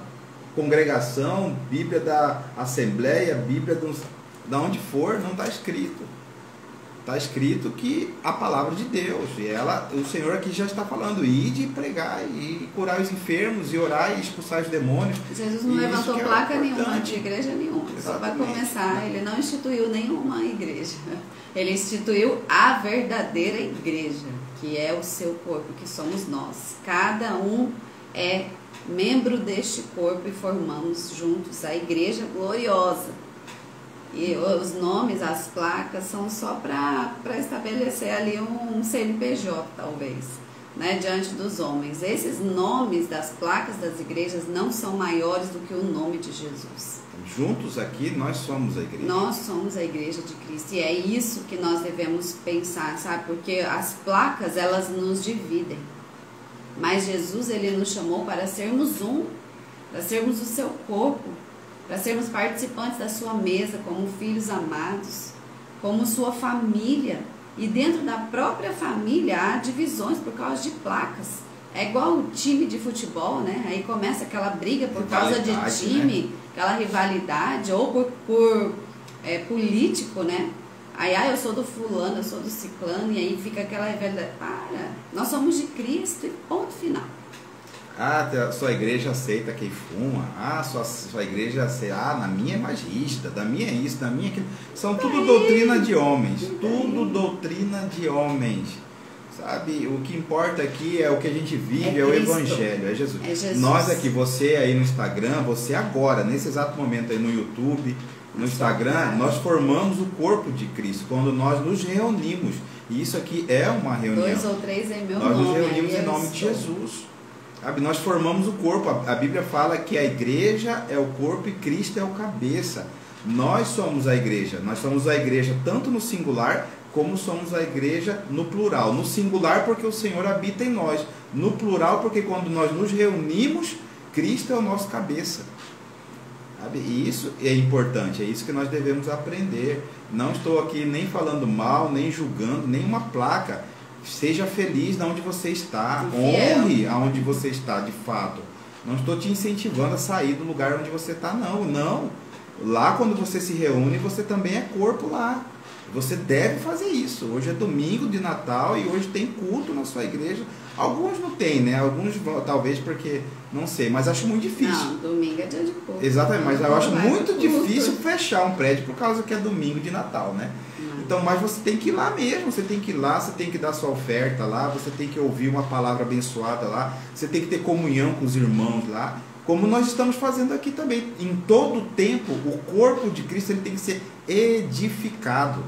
Speaker 1: congregação, Bíblia da assembleia, Bíblia da onde for, não está escrito. Está escrito que a palavra de Deus, e o Senhor aqui já está falando, ide pregar, e curar os enfermos, e orar, e expulsar os demônios.
Speaker 2: Jesus não levantou placa nenhuma de igreja nenhuma. Só vai começar, ele não instituiu nenhuma igreja. Ele instituiu a verdadeira igreja, que é o seu corpo, que somos nós. Cada um é membro deste corpo e formamos juntos a igreja gloriosa. E os nomes, as placas, são só para estabelecer ali um CNPJ, talvez, né, diante dos homens. Esses nomes das placas das igrejas não são maiores do que o nome de Jesus.
Speaker 1: Juntos aqui, nós somos a igreja.
Speaker 2: Nós somos a igreja de Cristo. E é isso que nós devemos pensar, sabe? Porque as placas, elas nos dividem. Mas Jesus, ele nos chamou para sermos um, para sermos o seu corpo, para sermos participantes da sua mesa, como filhos amados, como sua família. E dentro da própria família há divisões por causa de placas. É igual o time de futebol, né? Aí começa aquela briga por causa de time, né? Aquela rivalidade, ou por político, né? Aí, eu sou do fulano, eu sou do ciclano, e aí fica aquela rivalidade. Para, nós somos de Cristo e ponto final.
Speaker 1: A sua igreja aceita quem fuma. Sua igreja aceita. Na minha é mais rígida, da minha é isso, da minha é aquilo. São tudo doutrina de homens. Tudo doutrina de homens. Sabe? O que importa aqui é o que a gente vive, é o Evangelho, é Jesus. Nós aqui, você aí no Instagram, você agora, nesse exato momento aí no YouTube, no Instagram, nós formamos o corpo de Cristo, quando nós nos reunimos. E isso aqui é uma reunião.
Speaker 2: 2 ou 3 em meu
Speaker 1: nome.
Speaker 2: Nós
Speaker 1: nos reunimos em nome de Jesus. Sabe? Nós formamos o corpo. A Bíblia fala que a igreja é o corpo e Cristo é o cabeça. Nós somos a igreja. Nós somos a igreja tanto no singular, como somos a igreja no plural. No singular, porque o Senhor habita em nós. No plural, porque quando nós nos reunimos, Cristo é o nosso cabeça. Sabe? E isso é importante, é isso que nós devemos aprender. Não estou aqui nem falando mal, nem julgando, nenhuma placa. Seja feliz de onde você está. Honre aonde você está, de fato. Não estou te incentivando a sair do lugar onde você está, não. Não. Lá, quando você se reúne, você também é corpo lá. Você deve fazer isso. Hoje é domingo de Natal e hoje tem culto na sua igreja. Alguns não tem, né? Alguns talvez porque, não sei, mas acho muito difícil.
Speaker 2: Não, domingo é dia de culto.
Speaker 1: Exatamente, mas eu acho muito difícil fechar um prédio por causa que é domingo de Natal, né? Então, mas você tem que ir lá mesmo, você tem que ir lá, você tem que dar sua oferta lá, você tem que ouvir uma palavra abençoada lá, você tem que ter comunhão com os irmãos lá, como nós estamos fazendo aqui também. Em todo tempo, o corpo de Cristo ele tem que ser edificado.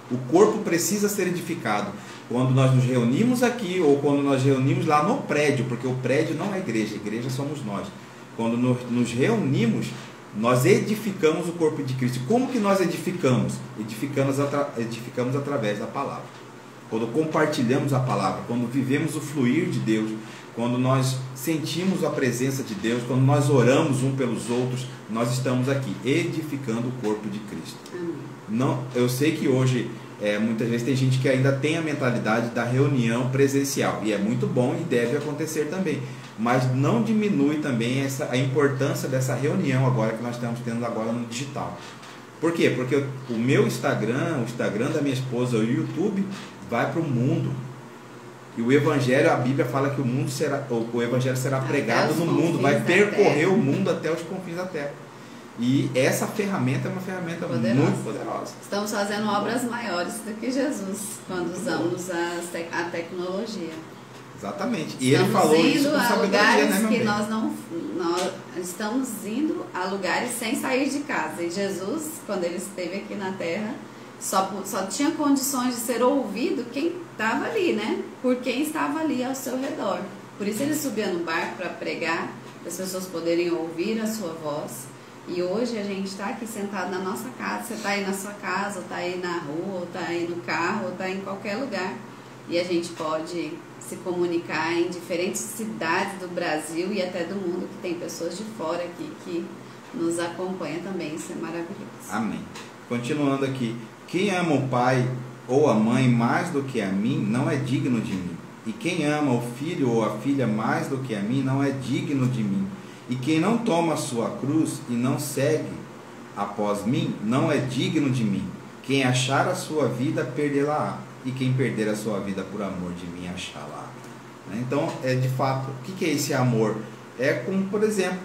Speaker 1: O corpo precisa ser edificado. Quando nós nos reunimos aqui ou quando nós reunimos lá no prédio, porque o prédio não é igreja, a igreja somos nós. Quando nos reunimos, nós edificamos o corpo de Cristo. Como que nós edificamos? Edificamos através da palavra. Quando compartilhamos a palavra, quando vivemos o fluir de Deus, quando nós sentimos a presença de Deus, quando nós oramos um pelos outros, nós estamos aqui edificando o corpo de Cristo. Não, eu sei que hoje muitas vezes tem gente que ainda tem a mentalidade da reunião presencial, e é muito bom e deve acontecer também, mas não diminui também a importância dessa reunião agora que nós estamos tendo agora no digital. Por quê? Porque o meu Instagram, o Instagram da minha esposa, o YouTube vai para o mundo. E o Evangelho, a Bíblia fala que o Evangelho será pregado no mundo, vai percorrer o mundo até os confins da terra. E essa ferramenta é uma ferramenta muito poderosa.
Speaker 2: Estamos fazendo obras maiores do que Jesus quando usamos a tecnologia.
Speaker 1: Exatamente. E ele falou isso com sabedoria, né, meu bem?
Speaker 2: Nós estamos indo a lugares sem sair de casa. E Jesus, quando ele esteve aqui na terra, só tinha condições de ser ouvido quem estava ali, né? Por quem estava ali ao seu redor. Por isso ele subia no barco para pregar, para as pessoas poderem ouvir a sua voz. E hoje a gente está aqui sentado na nossa casa. Você está aí na sua casa, ou está aí na rua, ou está aí no carro, ou está em qualquer lugar. E a gente pode se comunicar em diferentes cidades do Brasil e até do mundo, que tem pessoas de fora aqui que nos acompanham também. Isso é maravilhoso.
Speaker 1: Amém. Continuando aqui. Quem ama o pai ou a mãe mais do que a mim, não é digno de mim. E quem ama o filho ou a filha mais do que a mim, não é digno de mim. E quem não toma a sua cruz e não segue após mim, não é digno de mim. Quem achar a sua vida, perdê-la-á. E quem perder a sua vida por amor de mim, achá-la. Então, de fato, o que é esse amor? É como, por exemplo,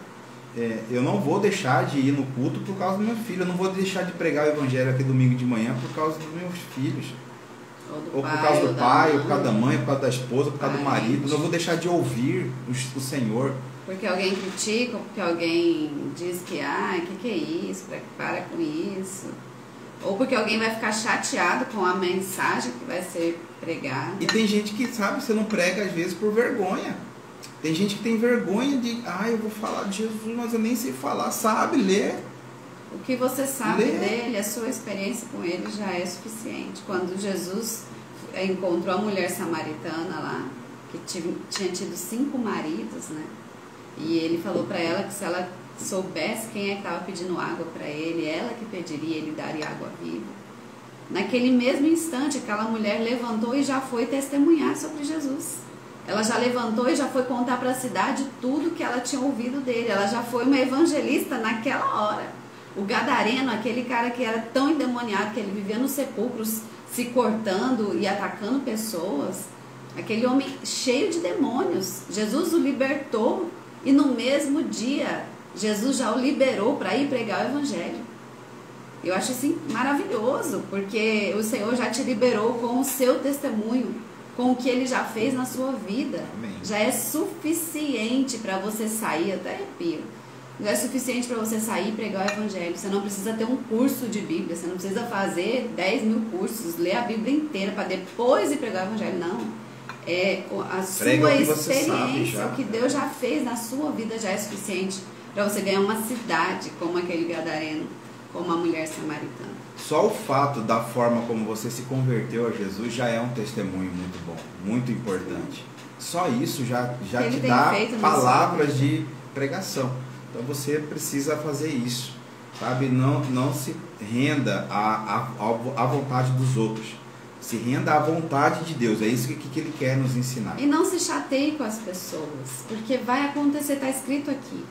Speaker 1: eu não vou deixar de ir no culto por causa do meu filho. Eu não vou deixar de pregar o evangelho aqui domingo de manhã por causa dos meus filhos. Ou por causa do pai, ou por causa da mãe, por causa da esposa, por causa do marido. Eu não vou deixar de ouvir o Senhor.
Speaker 2: Porque alguém critica, ou porque alguém diz que, que é isso, para com isso. Ou porque alguém vai ficar chateado com a mensagem que vai ser pregada.
Speaker 1: E tem gente que, sabe, você não prega às vezes por vergonha. Tem gente que tem vergonha de, eu vou falar de Jesus, mas eu nem sei falar, sabe, ler.
Speaker 2: O que você sabe dele, a sua experiência com ele já é suficiente. Quando Jesus encontrou a mulher samaritana lá, que tinha tido 5 maridos, né? E ele falou para ela que se ela soubesse quem é que estava pedindo água para ele, ela que pediria, ele daria água viva. Naquele mesmo instante, aquela mulher levantou e já foi testemunhar sobre Jesus. Ela já levantou e já foi contar para a cidade tudo que ela tinha ouvido dele. Ela já foi uma evangelista naquela hora. O gadareno, aquele cara que era tão endemoniado, que ele vivia nos sepulcros, se cortando e atacando pessoas, aquele homem cheio de demônios, Jesus o libertou e no mesmo dia Jesus já o liberou para ir pregar o evangelho. Eu acho assim maravilhoso, porque o Senhor já te liberou com o seu testemunho, com o que ele já fez na sua vida.
Speaker 1: Amém.
Speaker 2: Já é suficiente para você sair, até arrepio. Já é suficiente para você sair e pregar o evangelho. Você não precisa ter um curso de Bíblia, você não precisa fazer 10 mil cursos, ler a Bíblia inteira para depois ir pregar o evangelho, não. A sua experiência, o que Deus já fez na sua vida já é suficiente para você ganhar uma cidade como aquele gadareno, como a mulher samaritana.
Speaker 1: Só o fato da forma como você se converteu a Jesus já é um testemunho muito bom, muito importante. Só isso já te dá palavras de pregação. Então você precisa fazer isso, sabe? Não se renda à vontade dos outros. Se renda à vontade de Deus. É isso que Ele quer nos ensinar.
Speaker 2: E não se chateie com as pessoas, porque vai acontecer, está escrito aqui,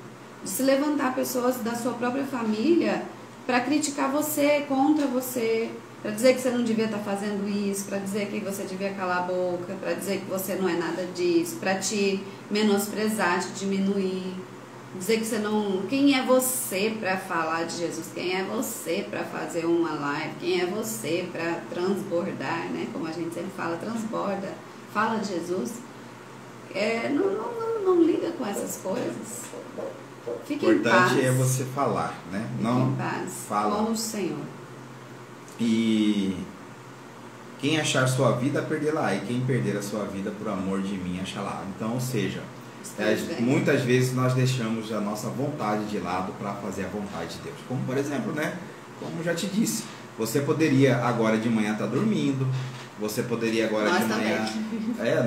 Speaker 2: de se levantar pessoas da sua própria família para criticar você, contra você, para dizer que você não devia estar fazendo isso, para dizer que você devia calar a boca, para dizer que você não é nada disso, para te menosprezar, te diminuir. Dizer que você não... Quem é você para falar de Jesus? Quem é você para fazer uma live? Quem é você para transbordar, né? Como a gente sempre fala, transborda. Fala de Jesus. Não liga com essas coisas. Fique em paz.
Speaker 1: O importante é você falar, né? Não
Speaker 2: em paz,
Speaker 1: fala.
Speaker 2: com o Senhor.
Speaker 1: E quem achar sua vida, perdê-la. E quem perder a sua vida por amor de mim, achará. Então, ou seja... muitas vezes nós deixamos a nossa vontade de lado para fazer a vontade de Deus. Como por exemplo, né? Como já te disse, você poderia agora de manhã estar dormindo, você poderia agora de manhã...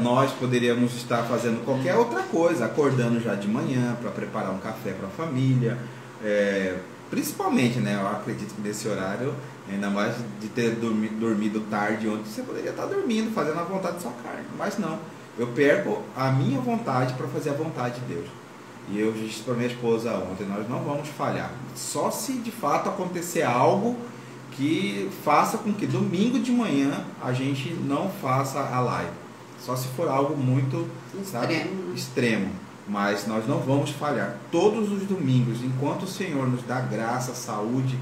Speaker 1: nós poderíamos estar fazendo qualquer outra coisa, acordando já de manhã para preparar um café para a família, principalmente, né? Eu acredito que nesse horário, ainda mais de ter dormido tarde ontem, você poderia estar dormindo, fazendo a vontade da sua carne, mas não. Eu perco a minha vontade para fazer a vontade de Deus. E eu disse para minha esposa ontem, nós não vamos falhar. Só se de fato acontecer algo que faça com que domingo de manhã a gente não faça a live. Só se for algo muito extremo. Mas nós não vamos falhar. Todos os domingos, enquanto o Senhor nos dá graça, saúde,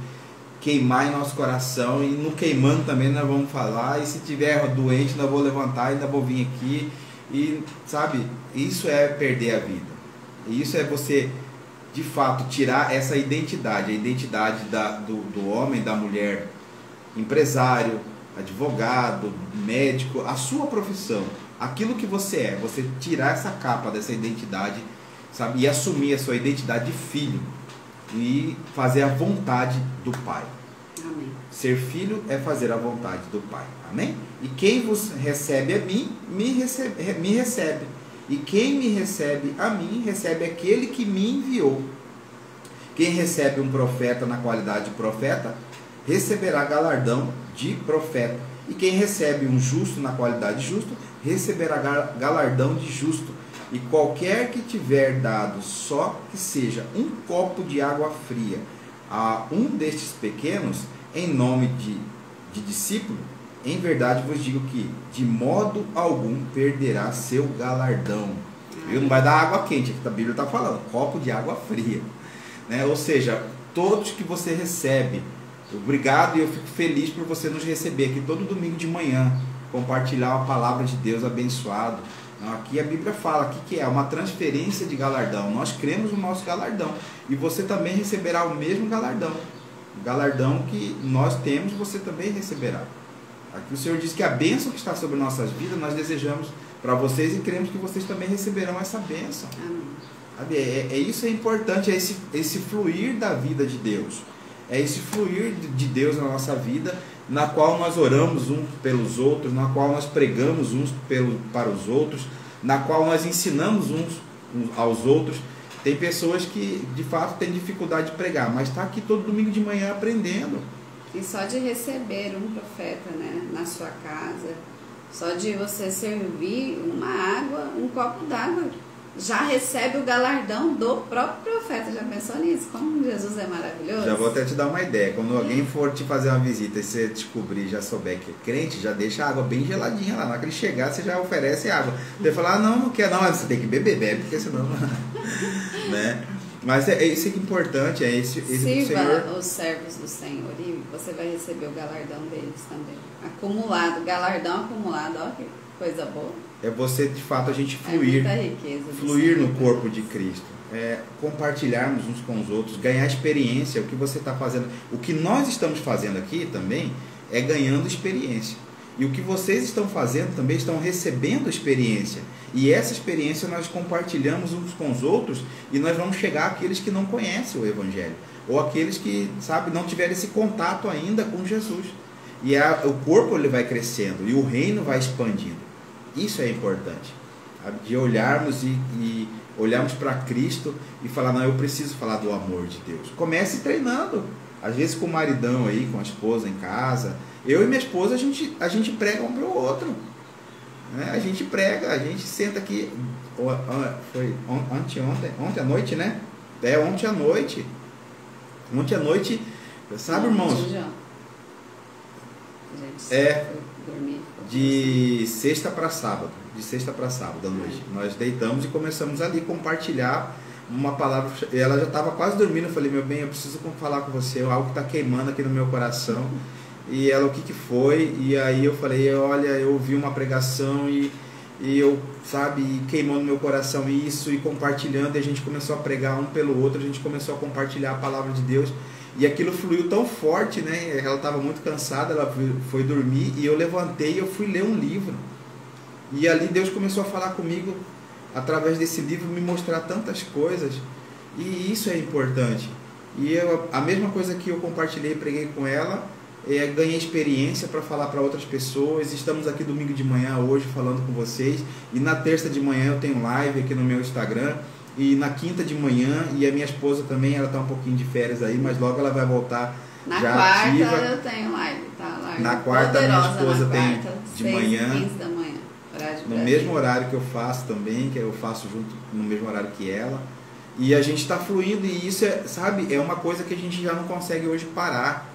Speaker 1: queimar em nosso coração, e no queimando também nós vamos falar. E se tiver doente, nós vou levantar, ainda vou vir aqui E, sabe, isso é perder a vida. E isso é você, de fato, tirar essa identidade, a identidade do homem, da mulher, empresário, advogado, médico, a sua profissão, aquilo que você é, você tirar essa capa dessa identidade, sabe, e assumir a sua identidade de filho e fazer a vontade do Pai.
Speaker 2: Amém.
Speaker 1: Ser filho é fazer a vontade do Pai. Amém? E quem vos recebe a mim, me recebe. E quem me recebe a mim, recebe aquele que me enviou. Quem recebe um profeta na qualidade de profeta, receberá galardão de profeta. E quem recebe um justo na qualidade de justo, receberá galardão de justo. E qualquer que tiver dado só que seja um copo de água fria a um destes pequenos, em nome de discípulo, em verdade vos digo que de modo algum perderá seu galardão. Não vai dar água quente, aqui a Bíblia está falando, copo de água fria, né? Ou seja, todos que você recebe, obrigado, e eu fico feliz por você nos receber aqui todo domingo de manhã, compartilhar a palavra de Deus abençoado. Aqui a Bíblia fala que é uma transferência de galardão. Nós cremos no nosso galardão e você também receberá o mesmo galardão. O galardão que nós temos, você também receberá. Aqui o Senhor diz que a bênção que está sobre nossas vidas, nós desejamos para vocês e cremos que vocês também receberão essa bênção. Isso é importante, é esse fluir da vida de Deus. É esse fluir de Deus na nossa vida, na qual nós oramos uns pelos outros, na qual nós pregamos uns para os outros, na qual nós ensinamos uns aos outros. Tem pessoas que de fato têm dificuldade de pregar, mas está aqui todo domingo de manhã aprendendo.
Speaker 2: E só de receber um profeta, né, na sua casa, só de você servir uma água, um copo d'água, já recebe o galardão do próprio profeta. Já pensou nisso? Como Jesus é maravilhoso?
Speaker 1: Já vou até te dar uma ideia. Quando alguém for te fazer uma visita e você descobrir, já souber que é crente, já deixa a água bem geladinha lá. Na hora que ele chegar, você já oferece água. Você fala, não quer não, você tem que beber, bebe, porque senão... né? Mas é isso que é importante, é esse
Speaker 2: Sirva
Speaker 1: Senhor...
Speaker 2: os servos do Senhor e você vai receber o galardão deles também. Acumulado, galardão acumulado, ó que coisa boa.
Speaker 1: É você, de fato, a gente fluir, fluir no corpo de Cristo. Compartilharmos uns com os outros, ganhar experiência, o que você está fazendo. O que nós estamos fazendo aqui também é ganhando experiência. E o que vocês estão fazendo também estão recebendo experiência. E essa experiência nós compartilhamos uns com os outros e nós vamos chegar àqueles que não conhecem o Evangelho. Ou aqueles que, sabe, não tiveram esse contato ainda com Jesus. E o corpo ele vai crescendo e o reino vai expandindo. Isso é importante, sabe? De olharmos e olharmos para Cristo e falar, não, eu preciso falar do amor de Deus. Comece treinando, às vezes com o maridão aí, com a esposa em casa. Eu e minha esposa, a gente prega um para o outro, né? A gente prega, a gente senta aqui, foi ontem à noite, né? Ontem à noite, sabe, irmãos? De sexta para sábado à noite, nós deitamos e começamos ali compartilhar uma palavra. Ela já estava quase dormindo. Eu falei, meu bem, eu preciso falar com você, algo que está queimando aqui no meu coração. E ela, o que foi? E aí eu falei, olha, eu ouvi uma pregação e eu, sabe, queimou no meu coração isso, e compartilhando, e a gente começou a pregar um pelo outro, a gente começou a compartilhar a palavra de Deus. E aquilo fluiu tão forte, né? Ela estava muito cansada, ela foi dormir, e eu levantei e eu fui ler um livro. E ali Deus começou a falar comigo, através desse livro, me mostrar tantas coisas. E isso é importante. E a mesma coisa que eu compartilhei e preguei com ela, ganhei experiência para falar para outras pessoas. Estamos aqui domingo de manhã hoje falando com vocês. E na terça de manhã eu tenho live aqui no meu Instagram. E na quinta de manhã, e a minha esposa também, ela está um pouquinho de férias aí, mas logo ela vai voltar
Speaker 2: na
Speaker 1: já
Speaker 2: quarta
Speaker 1: ativa.
Speaker 2: Eu tenho live, tá? Live
Speaker 1: na quarta a minha esposa tem de
Speaker 2: 6,
Speaker 1: manhã,
Speaker 2: 15 da manhã,
Speaker 1: no mesmo horário que eu faço também, que eu faço junto no mesmo horário que ela. E a gente está fluindo, e isso sabe, é uma coisa que a gente já não consegue hoje parar.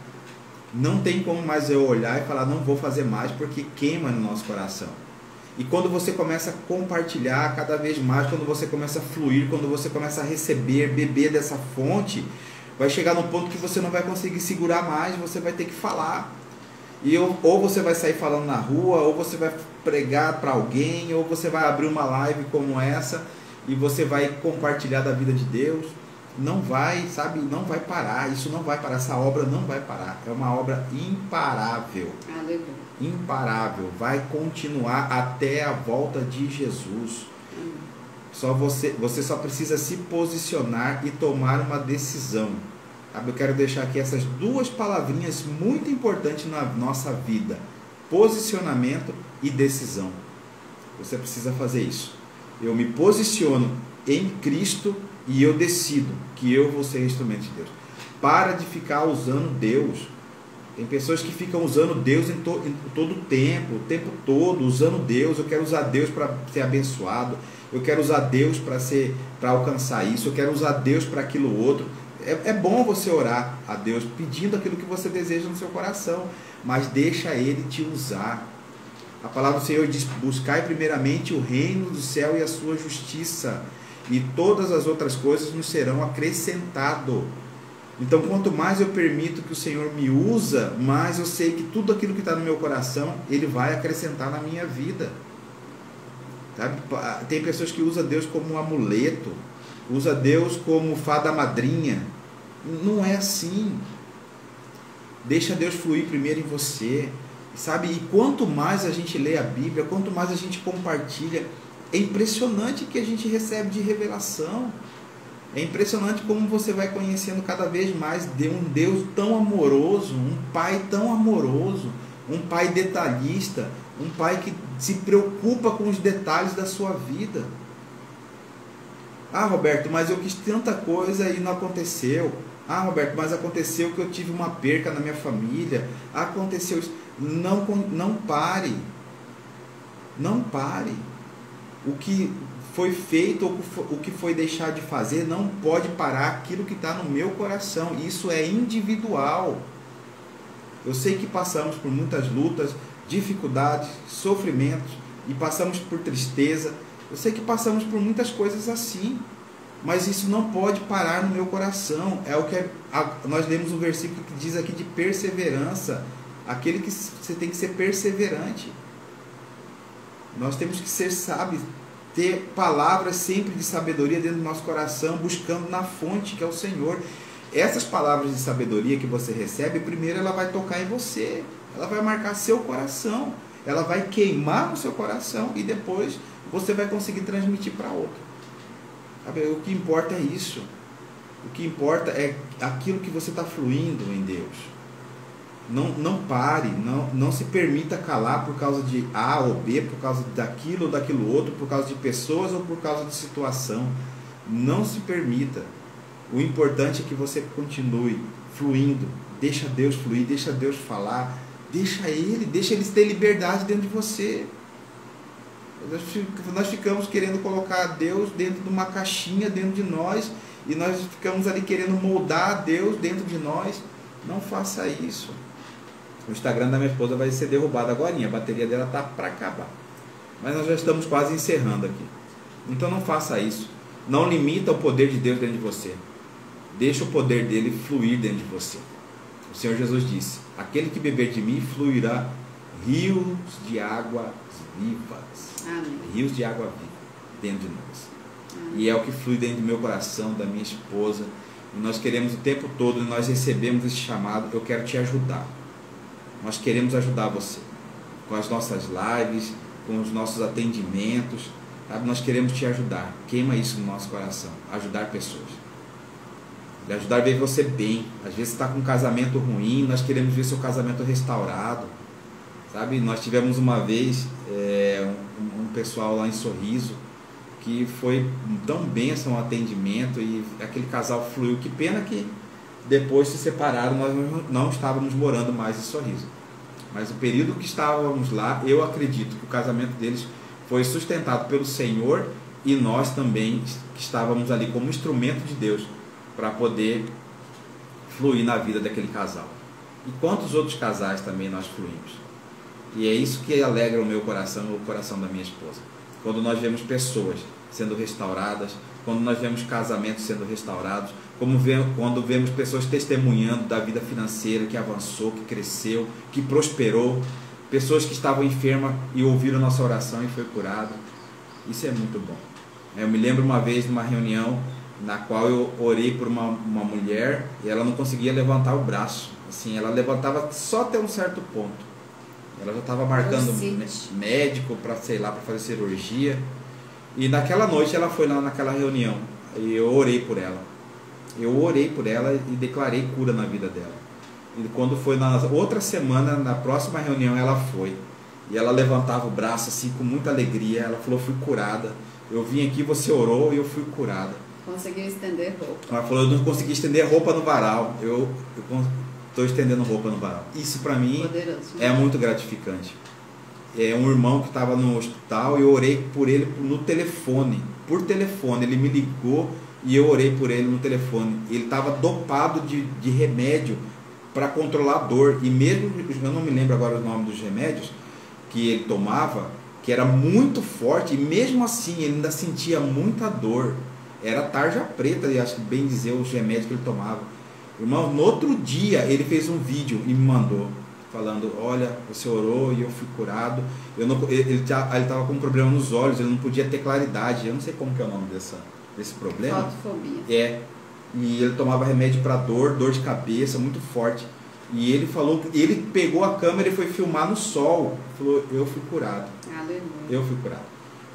Speaker 1: Não tem como mais eu olhar e falar, não vou fazer mais, porque queima no nosso coração. E quando você começa a compartilhar cada vez mais, quando você começa a fluir, quando você começa a receber, beber dessa fonte, vai chegar num ponto que você não vai conseguir segurar mais, você vai ter que falar. ou você vai sair falando na rua, ou você vai pregar para alguém, ou você vai abrir uma live como essa e você vai compartilhar da vida de Deus. Não vai, sabe, não vai parar, isso não vai parar, essa obra não vai parar, é uma obra imparável.
Speaker 2: Aleluia.
Speaker 1: Imparável, vai continuar até a volta de Jesus. Só você só precisa se posicionar e tomar uma decisão. Sabe? Eu quero deixar aqui essas duas palavrinhas muito importantes na nossa vida: posicionamento e decisão. Você precisa fazer isso. Eu me posiciono em Cristo e eu decido que eu vou ser instrumento de Deus. Para de ficar usando Deus. Tem pessoas que ficam usando Deus em todo o tempo todo, usando Deus. Eu quero usar Deus para ser abençoado, eu quero usar Deus para alcançar isso, eu quero usar Deus para aquilo outro. É bom você orar a Deus pedindo aquilo que você deseja no seu coração, mas deixa Ele te usar. A palavra do Senhor diz: buscai primeiramente o reino do céu e a sua justiça, e todas as outras coisas nos serão acrescentadas. Então, quanto mais eu permito que o Senhor me usa, mais eu sei que tudo aquilo que está no meu coração, Ele vai acrescentar na minha vida. Sabe? Tem pessoas que usam Deus como um amuleto, usa Deus como fada madrinha. Não é assim. Deixa Deus fluir primeiro em você, sabe? E quanto mais a gente lê a Bíblia, quanto mais a gente compartilha, é impressionante o que a gente recebe de revelação. É impressionante como você vai conhecendo cada vez mais de um Deus tão amoroso, um Pai tão amoroso, um Pai detalhista, um Pai que se preocupa com os detalhes da sua vida. Ah, Roberto, mas eu quis tanta coisa e não aconteceu. Ah, Roberto, mas aconteceu que eu tive uma perca na minha família. Aconteceu isso. Não pare. Não pare. O que foi feito, o que foi deixar de fazer, não pode parar aquilo que está no meu coração. Isso é individual. Eu sei que passamos por muitas lutas, dificuldades, sofrimentos, e passamos por tristeza. Eu sei que passamos por muitas coisas assim, mas isso não pode parar no meu coração. É o que nós lemos um versículo que diz aqui de perseverança. Aquele que você tem que ser perseverante. Nós temos que ser sábios, ter palavras sempre de sabedoria dentro do nosso coração, buscando na fonte que é o Senhor. Essas palavras de sabedoria que você recebe, primeiro ela vai tocar em você, ela vai marcar seu coração, ela vai queimar no seu coração e depois você vai conseguir transmitir para outro. Sabe? O que importa é isso. O que importa é aquilo que você está fluindo em Deus. Não pare, não se permita calar por causa de A ou B, por causa daquilo ou daquilo outro, por causa de pessoas ou por causa de situação. Não se permita. O importante é que você continue fluindo. Deixa Deus fluir, deixa Deus falar, deixa Ele ter liberdade dentro de você. Nós ficamos querendo colocar Deus dentro de uma caixinha dentro de nós, e nós ficamos ali querendo moldar Deus dentro de nós. Não faça isso. O Instagram da minha esposa vai ser derrubado agora, a bateria dela está para acabar. Mas nós já estamos quase encerrando aqui. Então não faça isso. Não limita o poder de Deus dentro de você. Deixa o poder dele fluir dentro de você. O Senhor Jesus disse: aquele que beber de mim fluirá rios de águas vivas.
Speaker 2: Amém.
Speaker 1: Rios de água viva dentro de nós. Amém. E é o que flui dentro do meu coração, da minha esposa. E nós queremos o tempo todo, nós recebemos esse chamado: eu quero te ajudar. Nós queremos ajudar você com as nossas lives, com os nossos atendimentos, sabe? Nós queremos te ajudar. Queima isso no nosso coração. Ajudar pessoas. E ajudar a ver você bem. Às vezes você está com um casamento ruim, nós queremos ver seu casamento restaurado, sabe? Nós tivemos uma vez um pessoal lá em Sorriso que foi tão bênção o atendimento, e aquele casal fluiu. Que pena que depois se separaram, nós não estávamos morando mais em Sorriso. Mas o período que estávamos lá, eu acredito que o casamento deles foi sustentado pelo Senhor, e nós também que estávamos ali como instrumento de Deus para poder fluir na vida daquele casal. E quantos outros casais também nós fluímos. E é isso que alegra o meu coração e o coração da minha esposa. Quando nós vemos pessoas sendo restauradas, quando nós vemos casamentos sendo restaurados, quando vemos pessoas testemunhando da vida financeira que avançou, que cresceu, que prosperou, pessoas que estavam enfermas e ouviram nossa oração e foi curado. Isso é muito bom. Eu me lembro uma vez numa reunião na qual eu orei por uma mulher e ela não conseguia levantar o braço. Assim, ela levantava só até um certo ponto. Ela já estava marcando médico para, sei lá, para fazer cirurgia. E naquela noite ela foi lá naquela reunião e eu orei por ela. Eu orei por ela e declarei cura na vida dela. E quando foi na outra semana, na próxima reunião, ela foi. E ela levantava o braço assim com muita alegria. Ela falou, fui curada. Eu vim aqui, você orou e eu fui curada.
Speaker 2: Conseguiu estender roupa.
Speaker 1: Ela falou, eu não consegui estender roupa no varal. Eu estou estendendo roupa no varal. Isso para mim
Speaker 2: poderoso,
Speaker 1: é muito gratificante. É um irmão que estava no hospital e eu orei por ele no telefone. Por telefone, ele me ligou e eu orei por ele no telefone. Ele estava dopado de remédio para controlar a dor. E mesmo, eu não me lembro agora o nome dos remédios que ele tomava, que era muito forte, e mesmo assim ele ainda sentia muita dor. Era tarja preta, acho que bem dizer, os remédios que ele tomava. Irmão, no outro dia ele fez um vídeo e me mandou, falando, olha, você orou e eu fui curado. Ele estava com um problema nos olhos, ele não podia ter claridade. Eu não sei como que é o nome desse problema.
Speaker 2: Fotofobia.
Speaker 1: É. E ele tomava remédio para dor de cabeça, muito forte. E ele falou, ele pegou a câmera e foi filmar no sol. Falou, eu fui curado.
Speaker 2: Aleluia.
Speaker 1: Eu fui curado.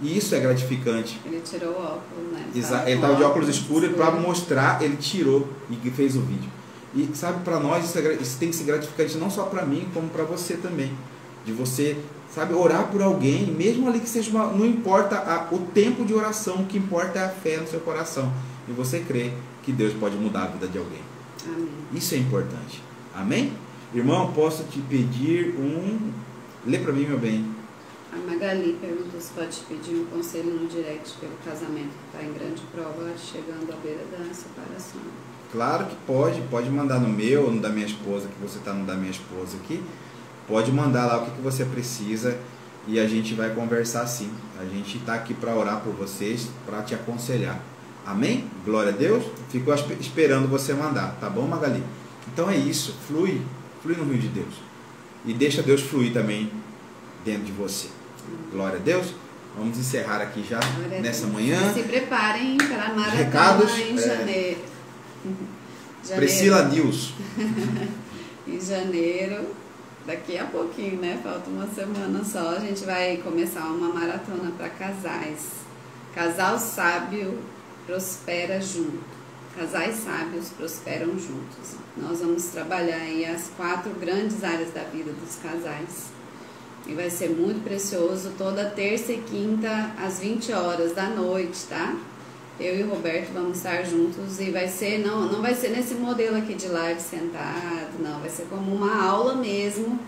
Speaker 1: E isso é gratificante.
Speaker 2: Ele tirou o óculos, né?
Speaker 1: Ele estava de óculos escuros e para mostrar, ele tirou e fez o vídeo. E sabe, para nós isso tem que ser gratificante não só para mim, como para você também. De você, sabe, orar por alguém, mesmo ali que seja não importa o tempo de oração, o que importa é a fé no seu coração. E você crê que Deus pode mudar a vida de alguém.
Speaker 2: Amém.
Speaker 1: Isso é importante. Amém? Irmão, posso te pedir lê para mim, meu bem.
Speaker 2: A Magali perguntou se pode pedir um conselho no direct pelo casamento que está em grande prova, chegando à beira da separação.
Speaker 1: Claro que pode mandar no meu ou no da minha esposa, que você está no da minha esposa aqui. Pode mandar lá o que você precisa e a gente vai conversar sim. A gente está aqui para orar por vocês, para te aconselhar. Amém? Glória a Deus. Fico esperando você mandar, tá bom, Magali? Então é isso, flui no rio de Deus. E deixa Deus fluir também dentro de você. Glória a Deus. Vamos encerrar aqui já nessa manhã.
Speaker 2: Se preparem para a maratona
Speaker 1: Recados,
Speaker 2: em janeiro.
Speaker 1: Priscila News.
Speaker 2: Em janeiro, daqui a pouquinho, né? Falta uma semana só. A gente vai começar uma maratona para casais. Casal sábio prospera junto. Casais sábios prosperam juntos. Nós vamos trabalhar aí as 4 grandes áreas da vida dos casais. E vai ser muito precioso, toda terça e quinta, às 20 horas da noite, tá? Eu e o Roberto vamos estar juntos e vai ser, não vai ser nesse modelo aqui de live sentado, não. Vai ser como uma aula mesmo,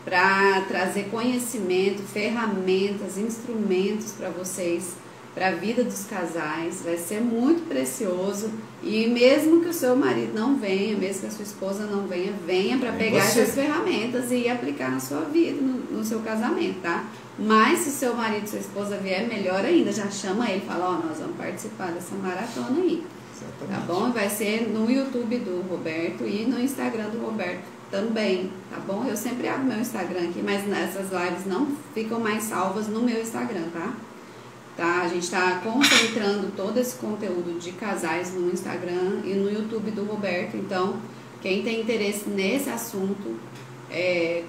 Speaker 2: para trazer conhecimento, ferramentas, instrumentos para vocês, para a vida dos casais. Vai ser muito precioso. E mesmo que o seu marido não venha, mesmo que a sua esposa não venha para pegar essas ferramentas e aplicar na sua vida, no seu casamento, tá? Mas se o seu marido e sua esposa vier, melhor ainda, já chama ele e fala, ó, nós vamos participar dessa maratona aí. Exatamente. Tá bom? Vai ser no YouTube do Roberto e no Instagram do Roberto também, tá bom? Eu sempre abro meu Instagram aqui, mas essas lives não ficam mais salvas no meu Instagram, tá? Tá, a gente está concentrando todo esse conteúdo de casais no Instagram e no YouTube do Roberto. Então, quem tem interesse nesse assunto,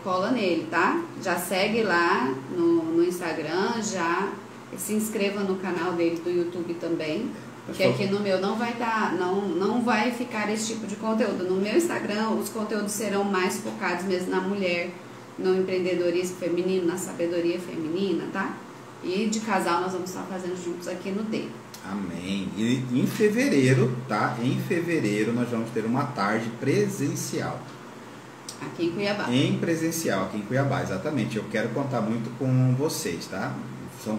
Speaker 2: cola nele, tá? Já segue lá no Instagram, já se inscreva no canal dele do YouTube também. Porque aqui no meu não vai ficar esse tipo de conteúdo. No meu Instagram, os conteúdos serão mais focados mesmo na mulher, no empreendedorismo feminino, na sabedoria feminina, tá? E de casal nós vamos estar fazendo juntos aqui no D.
Speaker 1: Amém. E em fevereiro, tá? Em fevereiro nós vamos ter uma tarde presencial.
Speaker 2: Aqui em Cuiabá.
Speaker 1: Em presencial, aqui em Cuiabá, exatamente. Eu quero contar muito com vocês, tá? São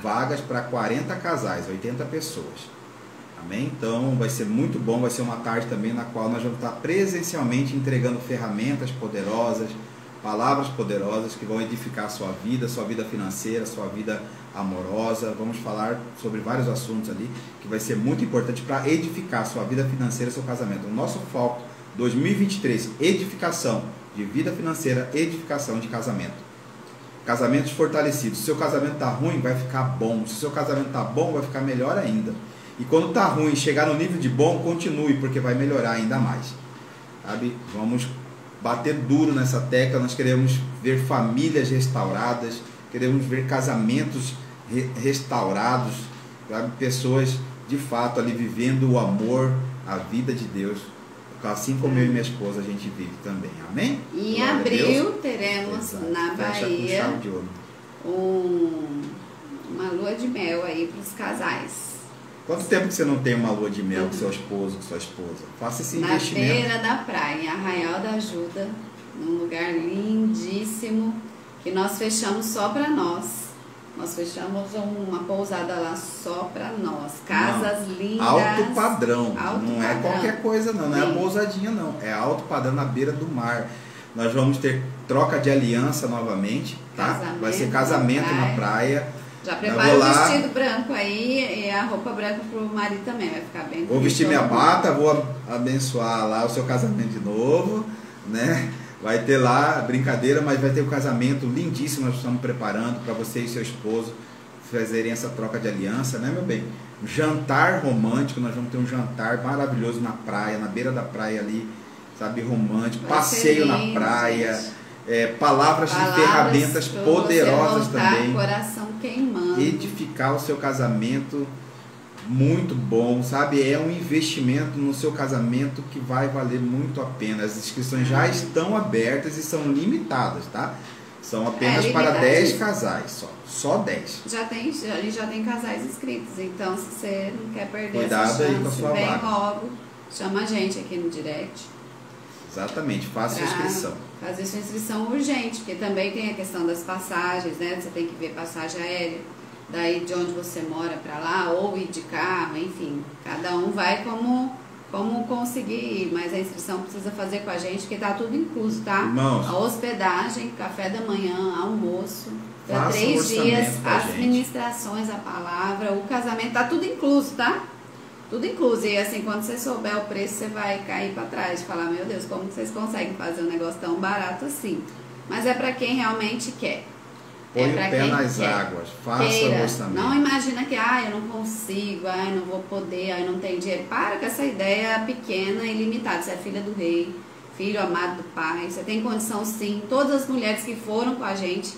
Speaker 1: vagas para 40 casais, 80 pessoas. Amém? Então vai ser muito bom, vai ser uma tarde também na qual nós vamos estar presencialmente entregando ferramentas poderosas, palavras poderosas que vão edificar a sua vida financeira, sua vida amorosa. Vamos falar sobre vários assuntos ali que vai ser muito importante para edificar sua vida financeira, seu casamento. O nosso foco 2023, edificação de vida financeira, edificação de casamento. Casamentos fortalecidos. Se seu casamento está ruim, vai ficar bom. Se seu casamento está bom, vai ficar melhor ainda. E quando está ruim, chegar no nível de bom, continue, porque vai melhorar ainda mais. Sabe? Vamos bater duro nessa tecla. Nós queremos ver famílias restauradas, queremos ver casamentos restaurados, sabe? Pessoas de fato ali vivendo o amor, a vida de Deus, assim como eu e minha esposa a gente vive também. Amém?
Speaker 2: E em abril teremos na Bahia uma lua de mel aí para os casais.
Speaker 1: Quanto tempo que você não tem uma lua de mel com seu esposo, com sua esposa? Faça esse investimento.
Speaker 2: Na beira da praia, em Arraial da Ajuda, num lugar lindíssimo, que nós fechamos só para nós. Nós fechamos uma pousada lá só para nós. Casas lindas.
Speaker 1: Alto padrão.
Speaker 2: Não
Speaker 1: é qualquer coisa não, não é a pousadinha não. É alto padrão na beira do mar. Nós vamos ter troca de aliança novamente, tá? Vai ser casamento na praia.
Speaker 2: Já prepara o vestido branco aí e a roupa branca pro marido também, vai ficar bem.
Speaker 1: Vou vestir minha bata, vou abençoar lá o seu casamento de novo, né? Vai ter lá brincadeira, mas vai ter um casamento lindíssimo. Nós estamos preparando para você e seu esposo fazerem essa troca de aliança, né, meu bem? Um jantar romântico, nós vamos ter um jantar maravilhoso na praia, na beira da praia ali, sabe, romântico, passeio na praia, palavras de ferramentas poderosas também.
Speaker 2: Coração queimando.
Speaker 1: Edificar o seu casamento. Muito bom, sabe? É um investimento no seu casamento que vai valer muito a pena. As inscrições já estão abertas e são limitadas, tá? São apenas para 10 casais, só 10.
Speaker 2: Ali já tem casais inscritos, então se você não quer perder
Speaker 1: Cuidado
Speaker 2: essa chance,
Speaker 1: aí com a sua
Speaker 2: vem
Speaker 1: vaga.
Speaker 2: logo, chama a gente aqui no direct.
Speaker 1: Exatamente, faça sua inscrição.
Speaker 2: Fazer sua inscrição urgente, porque também tem a questão das passagens, né? Você tem que ver passagem aérea. Daí de onde você mora para lá, ou ir de carro, enfim, cada um vai como conseguir ir, mas a inscrição precisa fazer com a gente, porque tá tudo incluso, tá?
Speaker 1: Irmãos,
Speaker 2: a hospedagem, café da manhã, almoço, para 3
Speaker 1: orçamento
Speaker 2: dias, as
Speaker 1: gente.
Speaker 2: ministrações, a palavra, o casamento, tá tudo incluso, tá? Tudo incluso, e assim, quando você souber o preço, você vai cair para trás e falar, meu Deus, como que vocês conseguem fazer um negócio tão barato assim? Mas é para quem realmente quer.
Speaker 1: Põe o pé nas águas, faça o orçamento.
Speaker 2: Não imagina que eu não consigo, eu não vou poder, eu não tenho dinheiro. Para com essa ideia pequena e limitada. Você é filha do rei, filho amado do pai, você tem condição sim. Todas as mulheres que foram com a gente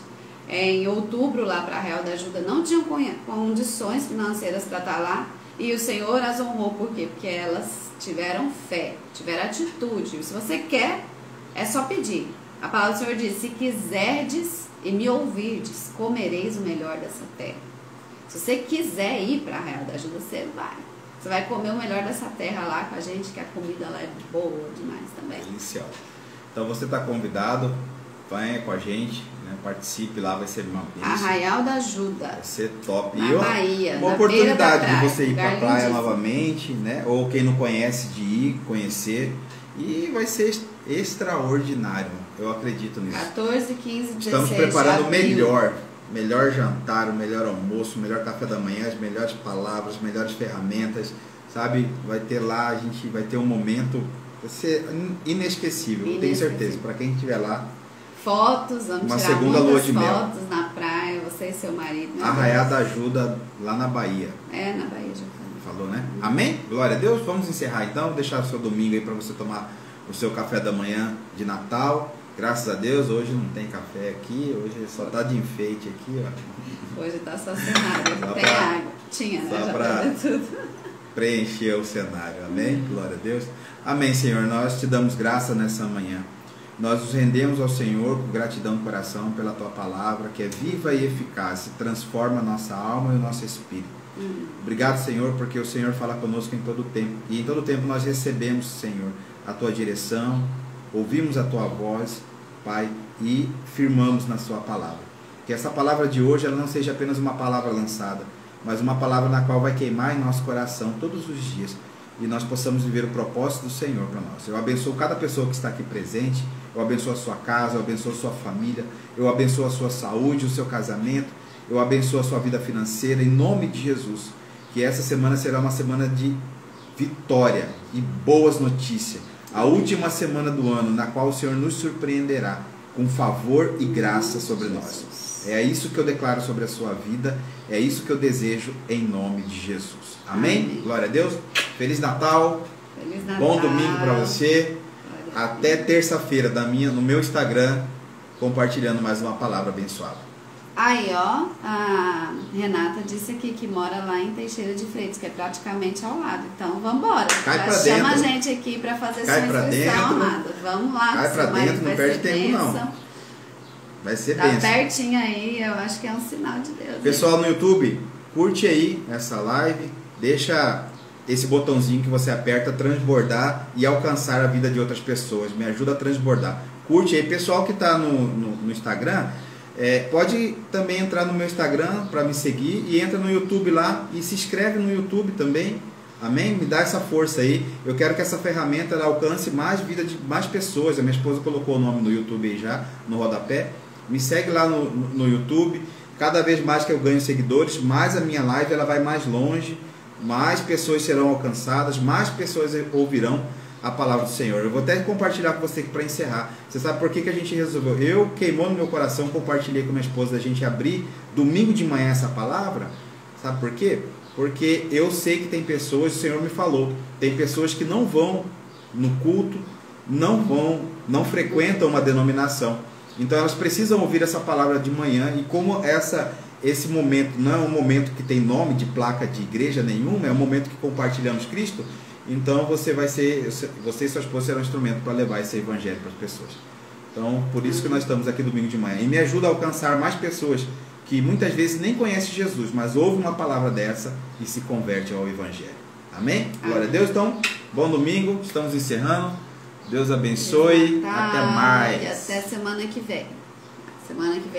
Speaker 2: em outubro lá para a Arraial da Ajuda não tinham condições financeiras para estar lá. E o Senhor as honrou, por quê? Porque elas tiveram fé, tiveram atitude. Se você quer, é só pedir. A palavra do Senhor diz, se quiserdes e me ouvirdes, comereis o melhor dessa terra. Se você quiser ir para a Arraial da Ajuda, você vai. Você vai comer o melhor dessa terra lá com a gente, que a comida lá é boa demais também.
Speaker 1: Deliciosa. Então você está convidado, venha com a gente, né? Participe lá, vai ser uma bênção.
Speaker 2: Arraial da Ajuda.
Speaker 1: Vai ser top.
Speaker 2: Na Bahia,
Speaker 1: uma
Speaker 2: na
Speaker 1: oportunidade
Speaker 2: praia,
Speaker 1: de você ir para a praia
Speaker 2: lindíssimo.
Speaker 1: novamente, né? Ou quem não conhece, de ir, conhecer. E vai ser extraordinário. Eu acredito nisso.
Speaker 2: 14, 15, 16
Speaker 1: Estamos preparando o
Speaker 2: de abril.
Speaker 1: melhor jantar, o melhor almoço, o melhor café da manhã, as melhores palavras, as melhores ferramentas, sabe? Vai ter lá, a gente vai ter um momento, vai ser inesquecível, eu tenho certeza. Para quem estiver lá.
Speaker 2: Fotos, vamos
Speaker 1: uma
Speaker 2: tirar
Speaker 1: segunda
Speaker 2: muitas
Speaker 1: lua de mel.
Speaker 2: fotos na praia, você e seu marido.
Speaker 1: Arraial da Ajuda, lá na Bahia.
Speaker 2: Na Bahia já
Speaker 1: falou, né? Amém? Glória a Deus. Vamos encerrar então, deixar o seu domingo aí para você tomar o seu café da manhã de Natal. Graças a Deus, hoje não tem café aqui, hoje só tá de enfeite aqui, ó.
Speaker 2: Hoje tá só cenário, não tem água. Tinha, né?
Speaker 1: Só
Speaker 2: Já
Speaker 1: para
Speaker 2: tudo.
Speaker 1: preencher o cenário. Amém? Glória a Deus. Amém, Senhor. Nós te damos graça nessa manhã. Nós nos rendemos ao Senhor com gratidão no coração pela tua palavra, que é viva e eficaz, e transforma a nossa alma e o nosso espírito. Obrigado, Senhor, porque o Senhor fala conosco em todo o tempo. E em todo o tempo nós recebemos, Senhor, a tua direção, ouvimos a tua voz, Pai, e firmamos na sua palavra. Que essa palavra de hoje ela não seja apenas uma palavra lançada, mas uma palavra na qual vai queimar em nosso coração todos os dias. E nós possamos viver o propósito do Senhor para nós. Eu abençoo cada pessoa que está aqui presente, eu abençoo a sua casa, eu abençoo a sua família, eu abençoo a sua saúde, o seu casamento, Eu abençoo a sua vida financeira em nome de Jesus. Que essa semana será uma semana de vitória e boas notícias. A última semana do ano na qual o Senhor nos surpreenderá com favor e graça sobre nós. É isso que eu declaro sobre a sua vida. É isso que eu desejo em nome de Jesus. Amém?
Speaker 2: Amém.
Speaker 1: Glória a Deus. Feliz Natal.
Speaker 2: Feliz Natal.
Speaker 1: Bom domingo para você. Até terça-feira no meu Instagram, compartilhando mais uma palavra abençoada.
Speaker 2: Aí, ó, a Renata disse aqui que mora lá em Teixeira de Freitas, que é praticamente ao lado. Então, vamos embora. Chama a gente aqui para fazer sua inscrição, amada. Vamos lá.
Speaker 1: Cai pra dentro, não perde tempo não. Vai ser bênção.
Speaker 2: Tá pertinho aí, eu acho que é um sinal de Deus.
Speaker 1: Pessoal no YouTube, curte aí essa live, deixa esse botãozinho que você aperta transbordar e alcançar a vida de outras pessoas. Me ajuda a transbordar. Curte aí. Pessoal que está no Instagram, pode também entrar no meu Instagram para me seguir e entra no YouTube lá e se inscreve no YouTube também. Amém? Me dá essa força aí. Eu quero que essa ferramenta ela alcance mais vida de mais pessoas. A minha esposa colocou o nome no YouTube aí já, no rodapé. Me segue lá no YouTube. Cada vez mais que eu ganho seguidores, mais a minha live ela vai mais longe. Mais pessoas serão alcançadas, mais pessoas ouvirão a palavra do Senhor. Eu vou até compartilhar com você aqui para encerrar. Você sabe por que a gente resolveu? Eu queimou no meu coração, compartilhei com minha esposa, a gente abrir domingo de manhã essa palavra. Sabe por quê? Porque eu sei que tem pessoas, o Senhor me falou, tem pessoas que não vão no culto, não frequentam uma denominação. Então elas precisam ouvir essa palavra de manhã. E como esse momento não é um momento que tem nome de placa de igreja nenhuma, é um momento que compartilhamos Cristo, então você e sua esposa serão um instrumento para levar esse evangelho para as pessoas. Então, por isso que nós estamos aqui domingo de manhã. E me ajuda a alcançar mais pessoas que muitas vezes nem conhecem Jesus, mas ouvem uma palavra dessa e se convertem ao evangelho. Amém? Glória a Deus. Então, bom domingo, estamos encerrando. Deus abençoe. Até mais.
Speaker 2: E até semana que vem. Semana que vem.